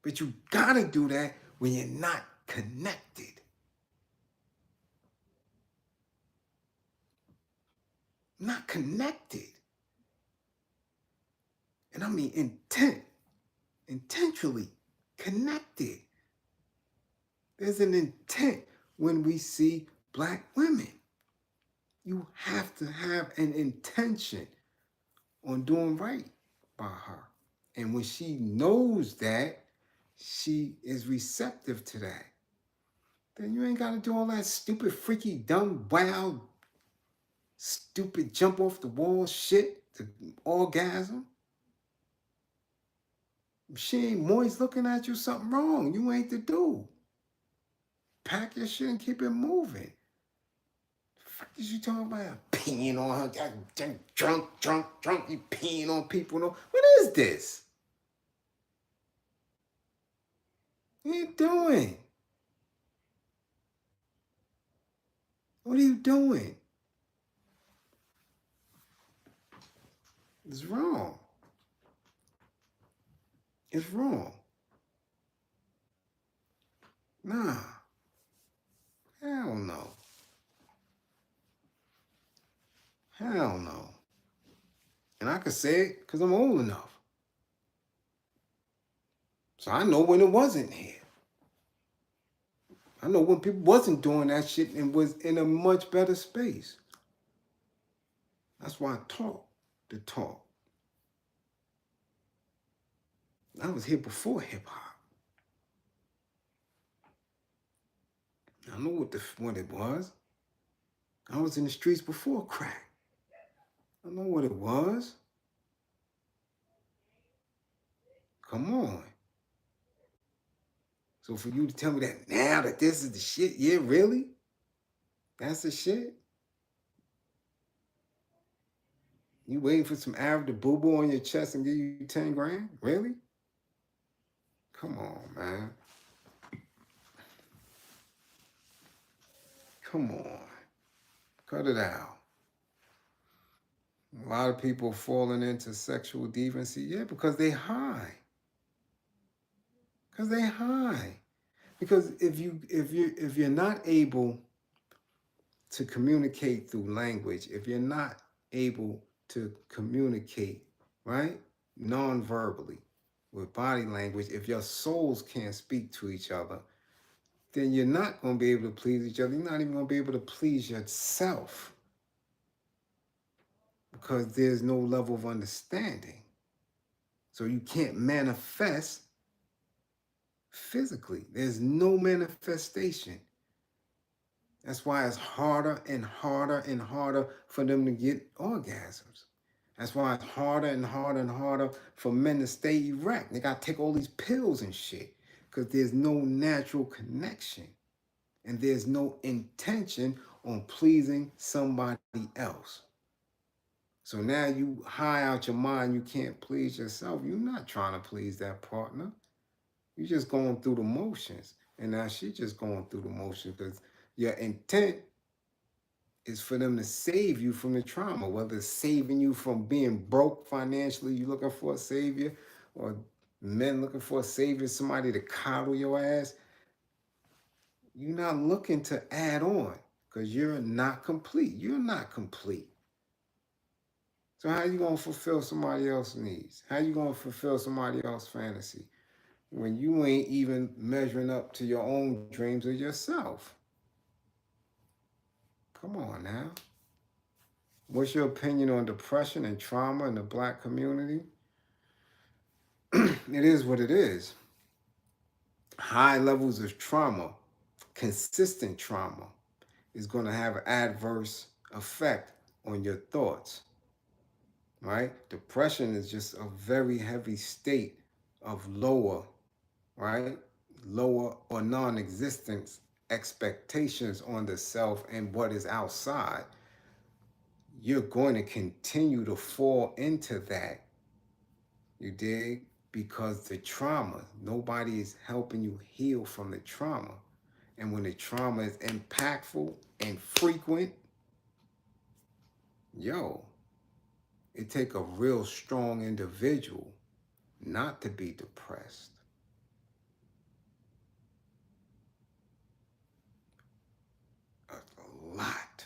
But you gotta do that when you're not connected. Not connected. And I mean intentionally connected. There's an intent when we see black women. You have to have an intention on doing right by her. And when she knows that, she is receptive to that. Then you ain't got to do all that stupid, freaky, dumb, wild, stupid jump off the wall shit to orgasm. If she ain't moist looking at you, something wrong. You ain't the dude. Pack your shit and keep it moving. The fuck is you talking about? Peeing on her, drunk, you peeing on people. What is this? What are you doing? What are you doing? It's wrong. It's wrong. Nah. Hell no. Hell no. And I can say it because I'm old enough. So I know when it wasn't here. I know when people wasn't doing that shit and was in a much better space. That's why I talk the talk. I was here before hip hop. I know what it was. I was in the streets before crack. I know what it was. Come on. So for you to tell me that now that this is the shit, yeah, really? That's the shit? You waiting for some Arab to boo-boo on your chest and give you 10 grand? Really? Come on, man. Come on. Cut it out. A lot of people falling into sexual deviancy, yeah, because they high. Because they high. Because if you're not able to communicate through language, if you're not able to communicate, right, non-verbally, with body language, if your souls can't speak to each other, then you're not going to be able to please each other. You're not even going to be able to please yourself because there's no level of understanding. So you can't manifest physically. There's no manifestation. That's why it's harder and harder and harder for them to get orgasms. That's why it's harder and harder and harder for men to stay erect. They got to take all these pills and shit because there's no natural connection and there's no intention on pleasing somebody else. So now you high out your mind, you can't please yourself. You're not trying to please that partner. You're just going through the motions. And now she's just going through the motions because your intent is for them to save you from the trauma, whether it's saving you from being broke financially, you looking for a savior, or men looking for a savior, somebody to coddle your ass. You're not looking to add on because you're not complete. You're not complete. So how you going to fulfill somebody else's needs? How you going to fulfill somebody else's fantasy when you ain't even measuring up to your own dreams of yourself? Come on now. What's your opinion on depression and trauma in the Black community? It is what it is. High levels of trauma, consistent trauma, is going to have an adverse effect on your thoughts, right? Depression is just a very heavy state of lower, right? Lower or non existence expectations on the self and what is outside. You're going to continue to fall into that, you dig? Because the trauma, nobody is helping you heal from the trauma. And when the trauma is impactful and frequent, yo, it take a real strong individual not to be depressed. A lot.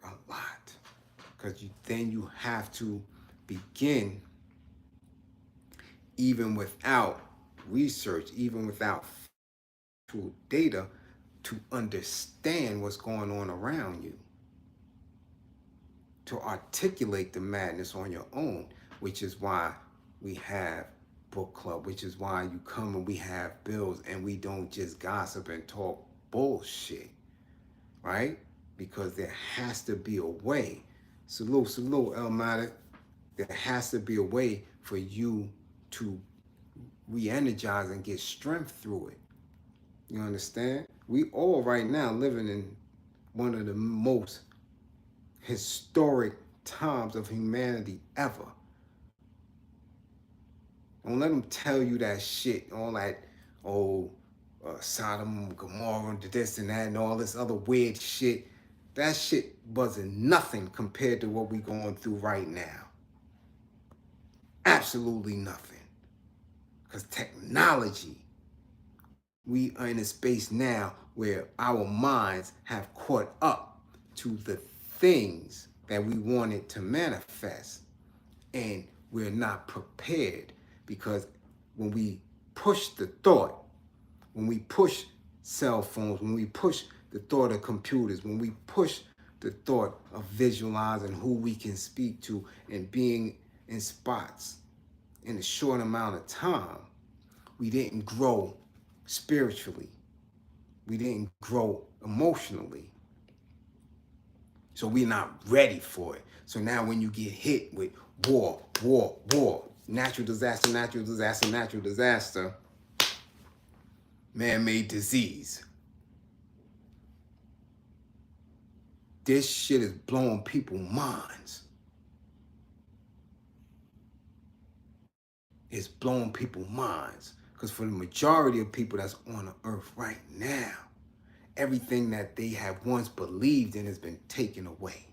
A lot. Because then you have to begin, even without research, even without actual data, to understand what's going on around you, to articulate the madness on your own, which is why we have book club, which is why you come and we have bills and we don't just gossip and talk bullshit, right? Because there has to be a way. Salute, salute, Elmatic. There has to be a way for you to re-energize and get strength through it. You understand? We all right now living in one of the most historic times of humanity ever. Don't let them tell you that shit, all that, oh, Sodom, Gomorrah, this and that, and all this other weird shit. That shit wasn't nothing compared to what we going through right now. Absolutely nothing. Because technology, we are in a space now where our minds have caught up to the things that we wanted to manifest. And we're not prepared because when we push the thought, when we push cell phones, when we push the thought of computers, when we push the thought of visualizing who we can speak to and being in spots in a short amount of time, we didn't grow spiritually. We didn't grow emotionally. So we're not ready for it. So now when you get hit with war, natural disaster, man-made disease, this shit is blowing people's minds. It's blowing people's minds. Because for the majority of people that's on the earth right now, everything that they have once believed in has been taken away.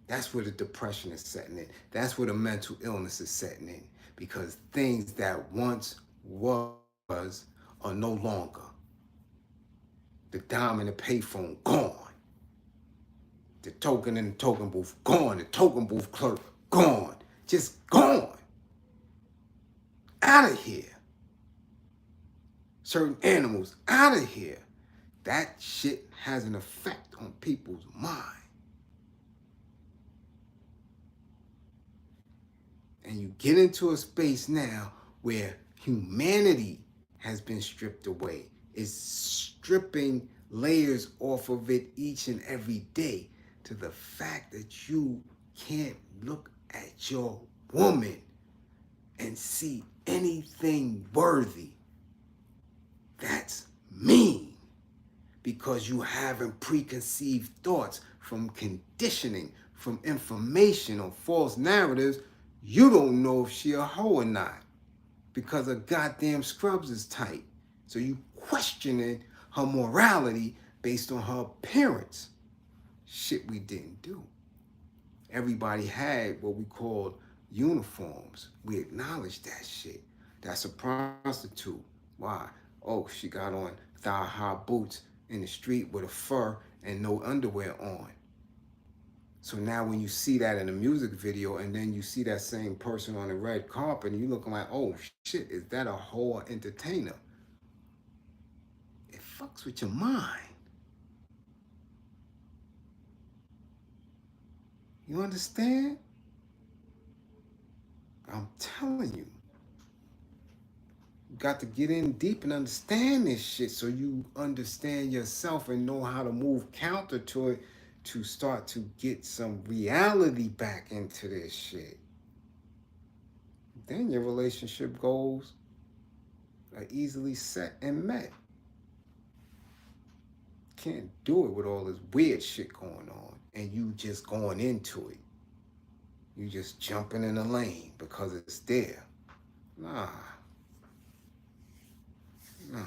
That's where the depression is setting in. That's where the mental illness is setting in. Because things that once was are no longer. The dime and the payphone, gone. The token in the token booth, gone. The token booth clerk, gone. Just gone. Out of here. Certain animals, out of here. That shit has an effect on people's mind. And you get into a space now where humanity has been stripped away. It's stripping layers off of it each and every day to the fact that you can't look at your woman and see anything worthy. That's mean because you having preconceived thoughts from conditioning, from information or false narratives. You don't know if she a hoe or not because her goddamn scrubs is tight. So you questioning her morality based on her appearance. Shit we didn't do. Everybody had what we called uniforms. We acknowledged that shit. That's a prostitute. Why? Oh, she got on thigh-high boots in the street with a fur and no underwear on. So now when you see that in a music video and then you see that same person on the red carpet and you looking like, oh shit, is that a whole entertainer? It fucks with your mind. You understand? I'm telling you. got to get in deep and understand this shit so you understand yourself and know how to move counter to it to start to get some reality back into this shit. Then your relationship goals are easily set and met. Can't do it with all this weird shit going on and you just going into it. You just jumping in the lane because it's there. Nah. Nah.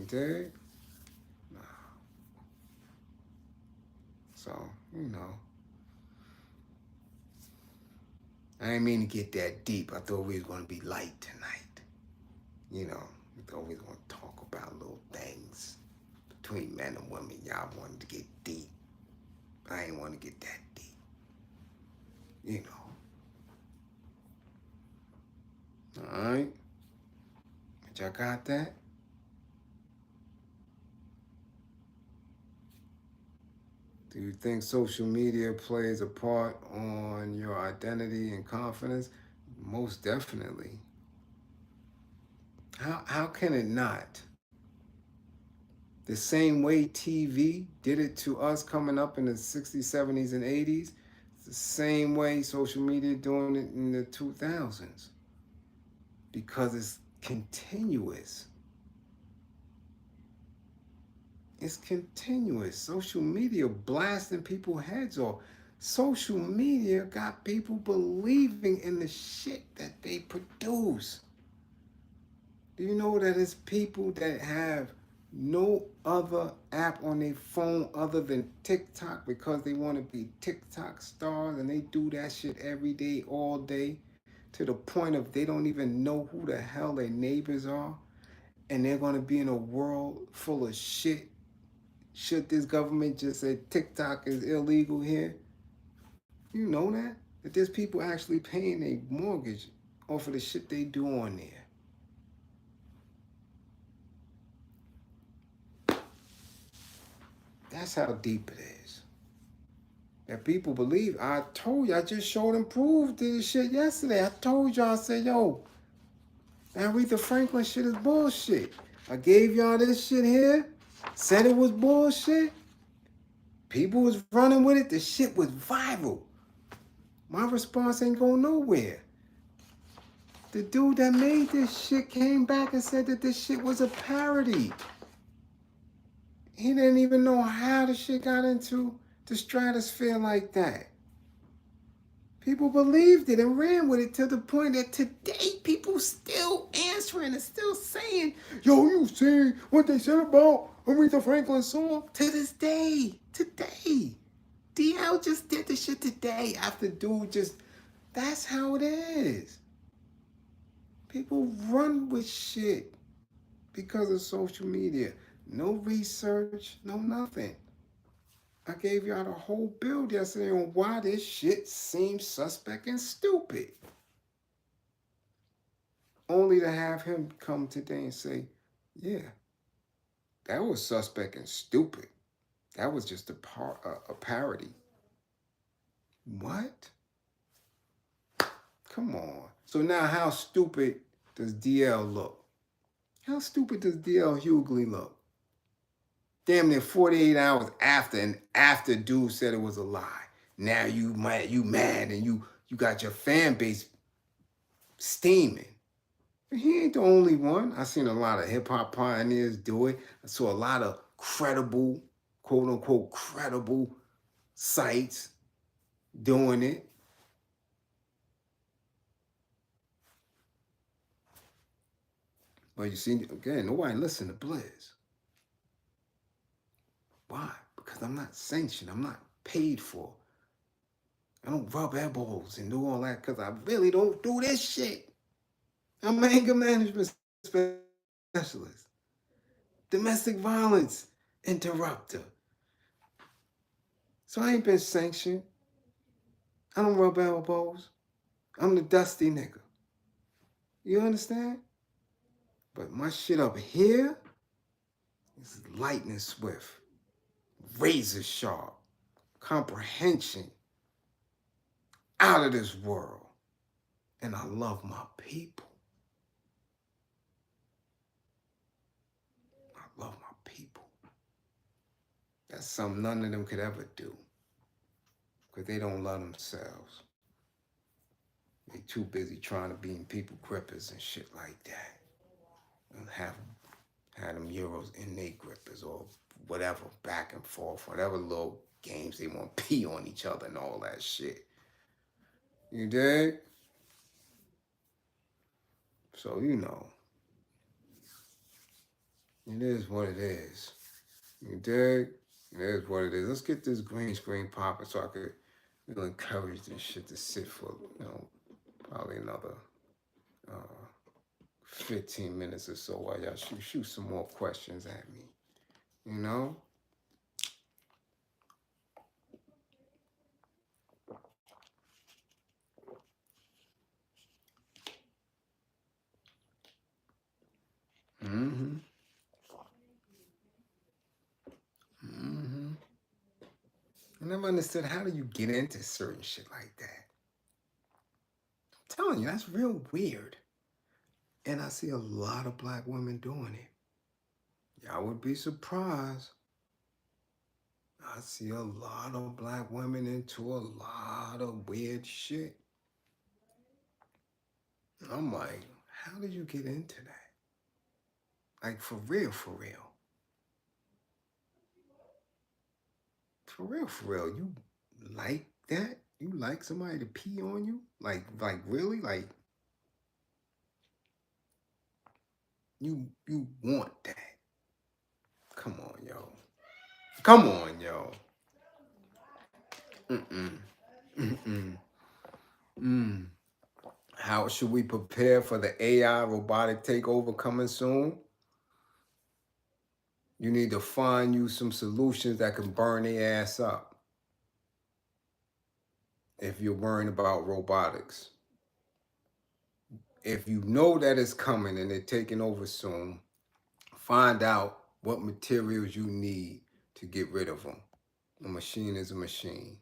Okay? Nah. So, I didn't mean to get that deep. I thought we was going to be light tonight. We thought we was going to talk about little things between men and women. Y'all wanted to get deep. I ain't want to get that deep. All right? But y'all got that? Do you think social media plays a part on your identity and confidence? Most definitely. How can it not? The same way TV did it to us coming up in the 60s, 70s, and 80s, it's the same way social media doing it in the 2000s. Because it's continuous. It's continuous. Social media blasting people's heads off. Social media got people believing in the shit that they produce. Do you know that it's people that have no other app on their phone other than TikTok because they want to be TikTok stars and they do that shit every day, all day, to the point of they don't even know who the hell their neighbors are, and they're going to be in a world full of shit. Should this government just say TikTok is illegal here? You know that? That there's people actually paying a mortgage off of the shit they do on there. That's how deep it is. That people believe. I told you, I just showed and proved this shit yesterday. I told y'all, I said, yo, Aretha Franklin shit is bullshit. I gave y'all this shit here, said it was bullshit. People was running with it. The shit was viral. My response ain't going nowhere. The dude that made this shit came back and said that this shit was a parody. He didn't even know how the shit got into the stratosphere like that. People believed it and ran with it to the point that today people still answering and still saying, yo, you see what they said about Aretha Franklin's song? To this day, today. DL just did the shit today after dude just, that's how it is. People run with shit because of social media. No research, no nothing. I gave y'all the whole build yesterday on why this shit seems suspect and stupid. Only to have him come today and say, yeah, that was suspect and stupid. That was just a parody. What? Come on. So now how stupid does DL look? How stupid does DL Hughley look? Damn near 48 hours after, and after dude said it was a lie. Now you mad and you got your fan base steaming. But he ain't the only one. I seen a lot of hip hop pioneers do it. I saw a lot of credible, quote unquote credible sites doing it. But you see, again, nobody listen to Bliz. Why? Because I'm not sanctioned. I'm not paid for. I don't rub elbows and do all that because I really don't do this shit. I'm an anger management specialist. Domestic violence interrupter. So I ain't been sanctioned. I don't rub elbows. I'm the dusty nigga. You understand? But my shit up here is lightning swift, razor sharp, comprehension, out of this world. And I love my people. That's something none of them could ever do. Because they don't love themselves. They too busy trying to be in people grippers and shit like that. And have them Euros in their grippers or whatever, back and forth, whatever little games they want to pee on each other and all that shit. You dig? So, you know, it is what it is. You dig? It is what it is. Let's get this green screen popping so I could, encourage this shit to sit for, probably another 15 minutes or so while y'all shoot some more questions at me. You know? Mm-hmm. Mm-hmm. I never understood, how do you get into certain shit like that? I'm telling you, that's real weird. And I see a lot of black women doing it. Y'all would be surprised. I see a lot of black women into a lot of weird shit. I'm like, how did you get into that? Like, for real, for real. For real, for real. You like that? You like somebody to pee on you? Like really? Like, you want that? Come on, yo. Come on, yo. How should we prepare for the AI robotic takeover coming soon? You need to find you some solutions that can burn their ass up. If you're worrying about robotics. If you know that it's coming and they're taking over soon, find out what materials you need to get rid of them. A machine is a machine.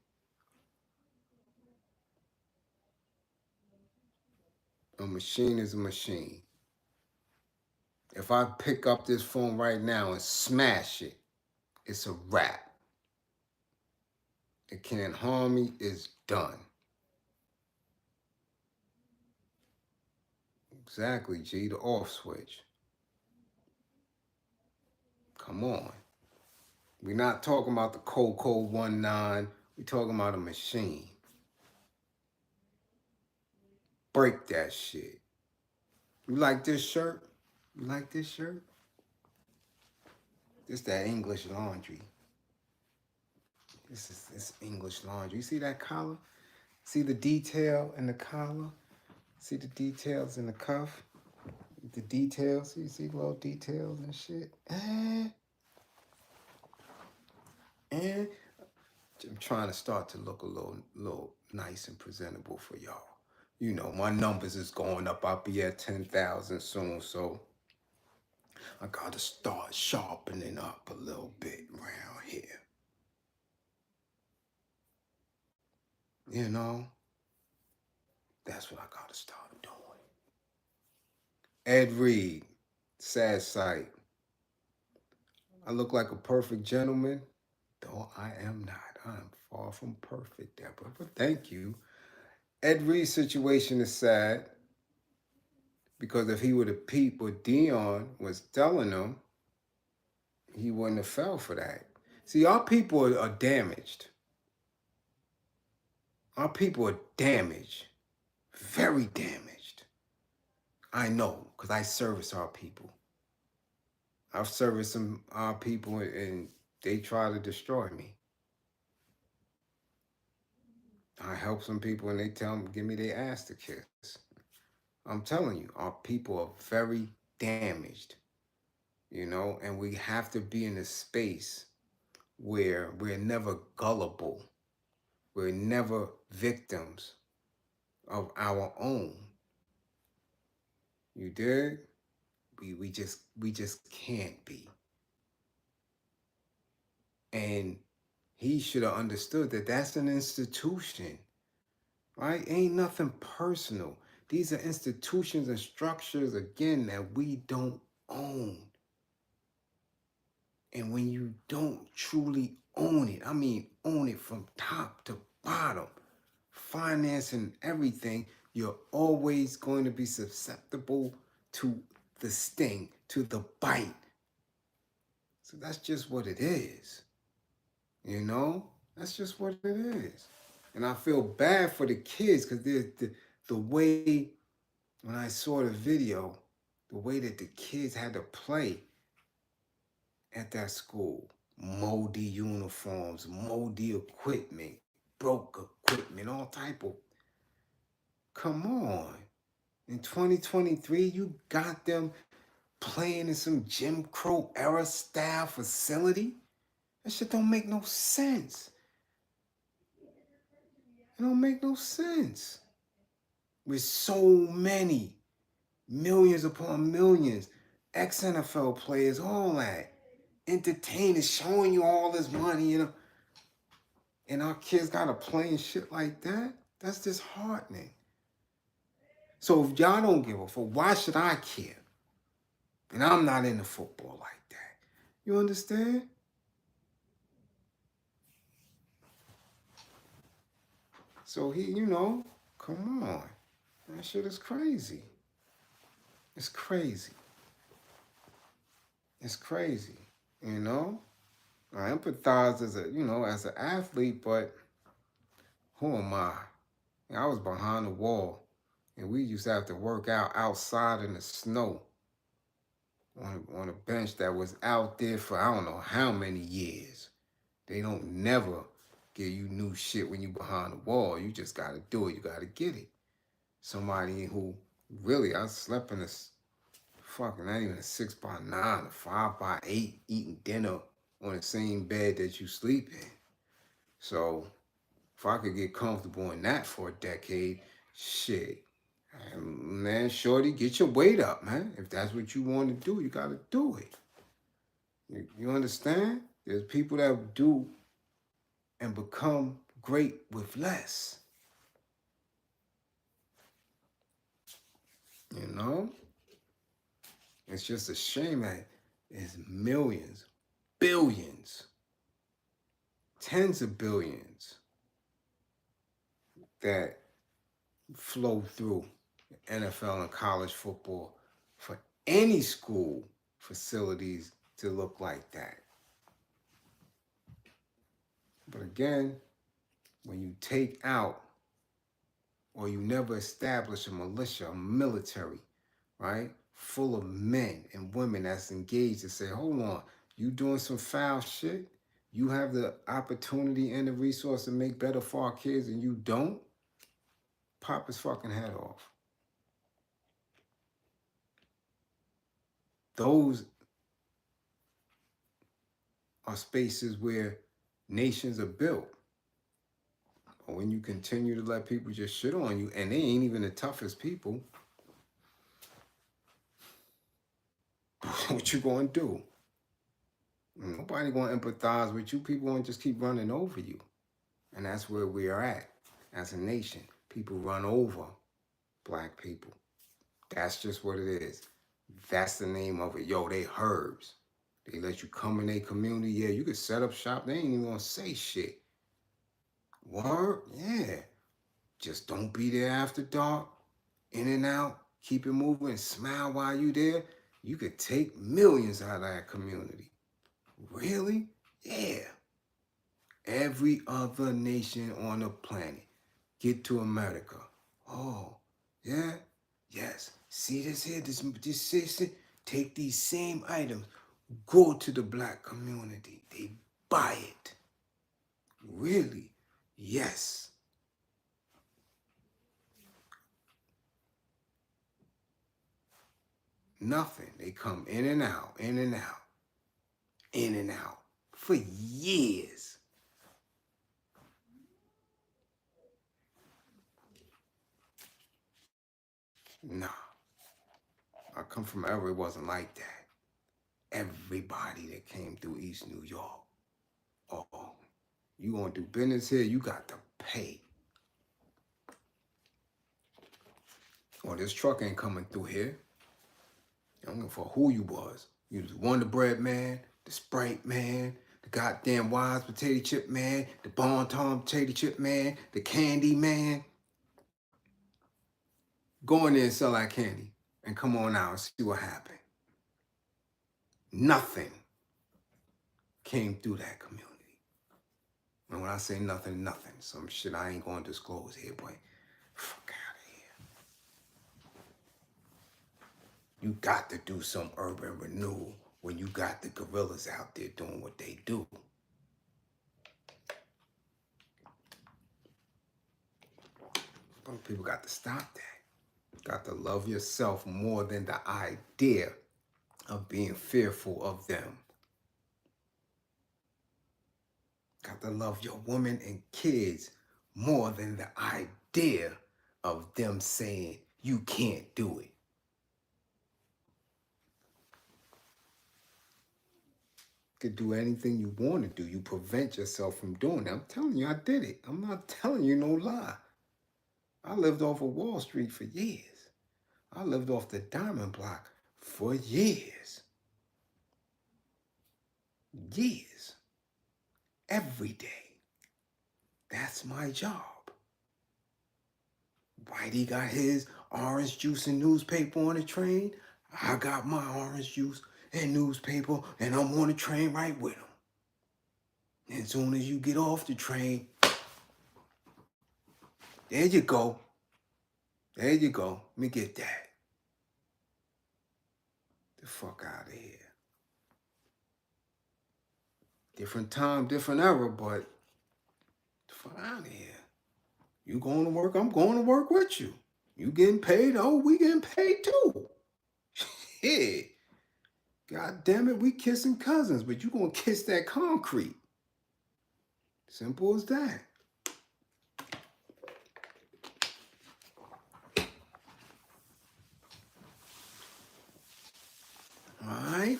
A machine is a machine. If I pick up this phone right now and smash it, it's a wrap. It can't harm me, it's done. Exactly, G, the off switch. Come on. We're not talking about the Coco 19. We're talking about a machine. Break that shit. You like this shirt? You like this shirt? This that English laundry. This English laundry. You see that collar? See the detail in the collar? See the details in the cuff? The details, you see little details and shit. And I'm trying to start to look a little nice and presentable for y'all. You know, my numbers is going up. I'll be at 10,000 soon, so I gotta start sharpening up a little bit around here. You know, that's what I gotta start doing. Ed Reed, sad sight. I look like a perfect gentleman, though I am not. I am far from perfect, Deborah, but thank you. Ed Reed's situation is sad because if he would have peeped what Dion was telling him, he wouldn't have fell for that. See, our people are damaged. Our people are damaged, very damaged. I know, because I service our people. I've serviced our people and they try to destroy me. I help some people and they tell them, give me their ass to kiss. I'm telling you, our people are very damaged, and we have to be in a space where we're never gullible. We're never victims of our own. You dig? We just can't be. And he should have understood that that's an institution, right? Ain't nothing personal. These are institutions and structures, again, that we don't own. And when you don't truly own it. I mean, own it from top to bottom. Finance and everything, you're always going to be susceptible to the sting, to the bite. So that's just what it is. You know? That's just what it is. And I feel bad for the kids because the way, when I saw the video, the way that the kids had to play at that school. Moldy uniforms, moldy equipment, broke equipment, all type of... Come on. In 2023, you got them playing in some Jim Crow era style facility? That shit don't make no sense. It don't make no sense. With so many, millions upon millions, ex-NFL players, all that, entertainers showing you all this money, you know, and our kids gotta play and shit like that? That's disheartening. So if y'all don't give a fuck, why should I care? And I'm not into football like that. You understand? So he, you know, come on. That shit is crazy. It's crazy. It's crazy. You know? I empathize as a, you know, as an athlete, but who am I? I was behind the wall, and we used to have to work out outside in the snow on a bench that was out there for I don't know how many years. They don't never give you new shit when you behind the wall. You just gotta do it. You gotta get it. Somebody who really, I slept in a fucking, not even a 6x9, a 5x8, eating dinner on the same bed that you sleep in. So if I could get comfortable in that for a decade, shit. Man, shorty, get your weight up, man. If that's what you want to do, you got to do it. You understand? There's people that do and become great with less. You know? It's just a shame that there's millions, billions, tens of billions that flow through NFL and college football for any school facilities to look like that. But again, when you take out or you never establish a militia, a military, right, full of men and women that's engaged to say, hold on, you doing some foul shit? You have the opportunity and the resource to make better for our kids and you don't? Pop his fucking head off. Those are spaces where nations are built. But when you continue to let people just shit on you, and they ain't even the toughest people, what you gonna do? Nobody gonna empathize with you. People gonna just keep running over you. And that's where we are at as a nation. People run over black people. That's just what it is. That's the name of it. Yo, they herbs. They let you come in their community. Yeah, you could set up shop. They ain't even gonna say shit. Word? Yeah. Just don't be there after dark. In and out. Keep it moving. Smile while you there. You could take millions out of that community. Really? Yeah. Every other nation on the planet. Get to America. Oh, yeah? Yes. See this here? This system? Take these same items. Go to the black community. They buy it. Really? Yes. Nothing. They come in and out, in and out, in and out for years. Nah. I come from ever, it wasn't like that. Everybody that came through East New York, oh, you want to do business here, you got to pay. Or this truck ain't coming through here. I don't know for who you was. You was the Wonder Bread man, the Sprite man, the goddamn Wise potato chip man, the Bon Ton potato chip man, the candy man. Go in there and sell that candy and come on out and see what happened. Nothing came through that community. And when I say nothing, nothing. Some shit I ain't going to disclose here, boy. Fuck out of here. You got to do some urban renewal when you got the gorillas out there doing what they do. But people got to stop that. Got to love yourself more than the idea of being fearful of them. Got to love your woman and kids more than the idea of them saying you can't do it. You could do anything you want to do. You prevent yourself from doing it. I'm telling you, I did it. I'm not telling you no lie. I lived off of Wall Street for years. I lived off the diamond block for years. Years. Every day. That's my job. Whitey got his orange juice and newspaper on the train. I got my orange juice and newspaper, and I'm on the train right with him. And as soon as you get off the train, there you go. There you go. Let me get that. The fuck out of here. Different time, different era, but the fuck out of here. You going to work, I'm going to work with you. You getting paid, oh, we getting paid too. Shit. God damn it, we kissing cousins, but you gonna kiss that concrete. Simple as that. All right.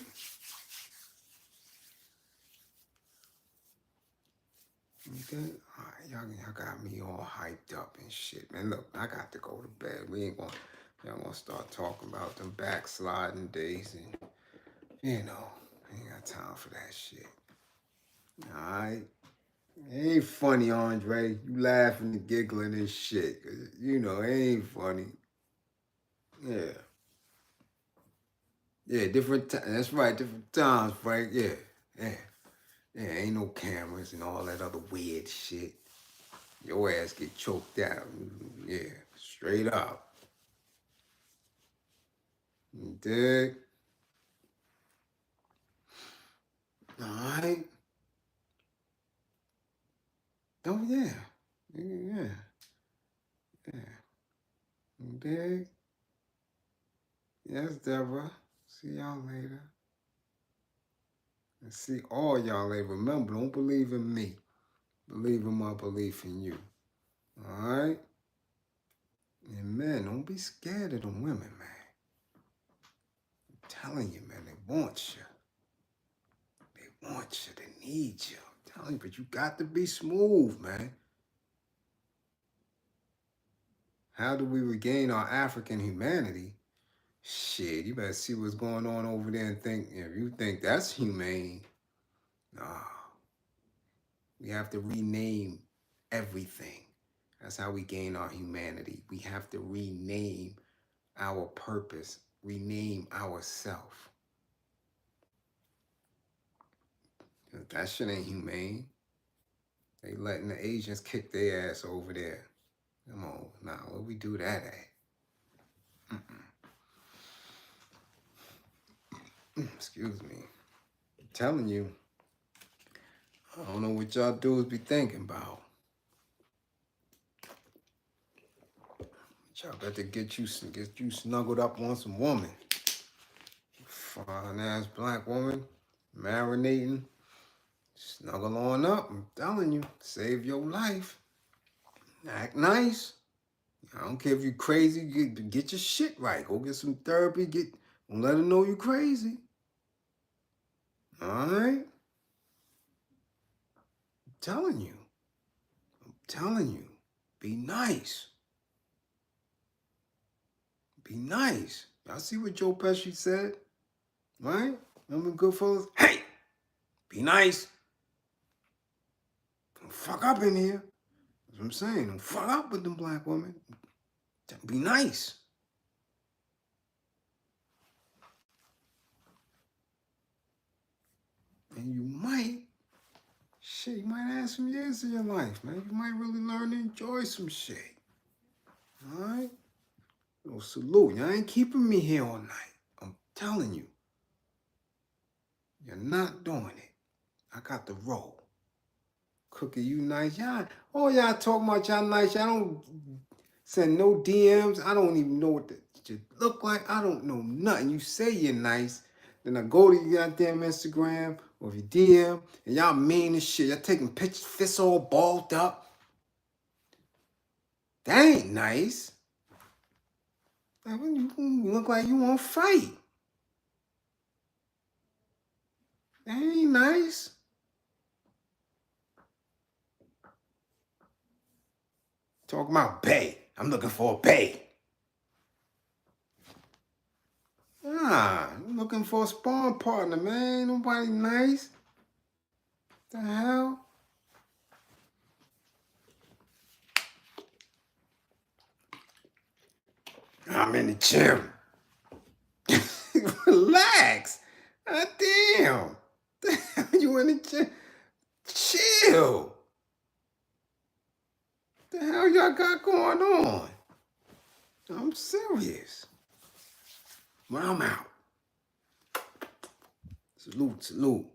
Okay. All right, y'all got me all hyped up and shit, man. Look, I got to go to bed. Y'all gonna start talking about them backsliding days, and you know, I ain't got time for that shit. All right. It ain't funny, Andre. You laughing and giggling and shit. Cause you know, it ain't funny. Yeah. Yeah, different times. That's right, different times, Frank. Yeah. Yeah, ain't no cameras and all that other weird shit. Your ass get choked out. Yeah, straight up. You dig? All right. Oh, yeah. Yeah. You dig? Yes, Deborah. See y'all later. And see all y'all later. Remember, don't believe in me. Believe in my belief in you. All right? And men, don't be scared of them women, man. I'm telling you, man, they want you. They want you. They need you. I'm telling you, but you got to be smooth, man. How do we regain our African humanity? Shit, you better see what's going on over there and think, if you think that's humane, nah. We have to rename everything. That's how we gain our humanity. We have to rename our purpose, rename ourselves. That shit ain't humane. They letting the Asians kick their ass over there. Come on, now, where we do that at? Excuse me. I'm telling you, I don't know what y'all dudes be thinking about. Y'all better get you snuggled up on some woman. Fine ass black woman, marinating. Snuggle on up. I'm telling you, save your life. Act nice. I don't care if you crazy. Get your shit right. Go get some therapy. Don't let them know you crazy. All right. I'm telling you. Be nice. Be nice. Y'all see what Joe Pesci said? Right? Remember Goodfellas? Hey, be nice. fuck up in here. That's what I'm saying. Don't fuck up with them black women. Be nice. And you might have some years in your life, man. You might really learn to enjoy some shit. All right? Well, salute. Y'all ain't keeping me here all night. I'm telling you. You're not doing it. I got the roll. Cookie, you nice. Y'all talk about y'all nice. Y'all don't send no DMs. I don't even know what you look like. I don't know nothing. You say you're nice. Then I go to your goddamn Instagram or your DM and y'all mean as shit. Y'all taking pictures, fists all balled up. That ain't nice. Like, you look like you want to fight. That ain't nice. Talking about bae. I'm looking for a bae. I'm looking for a sparring partner, man. Ain't nobody nice. The hell? I'm in the gym. Relax. God damn. You in the gym? Chill. The hell y'all got going on? I'm serious. But I'm out. Salute, salute.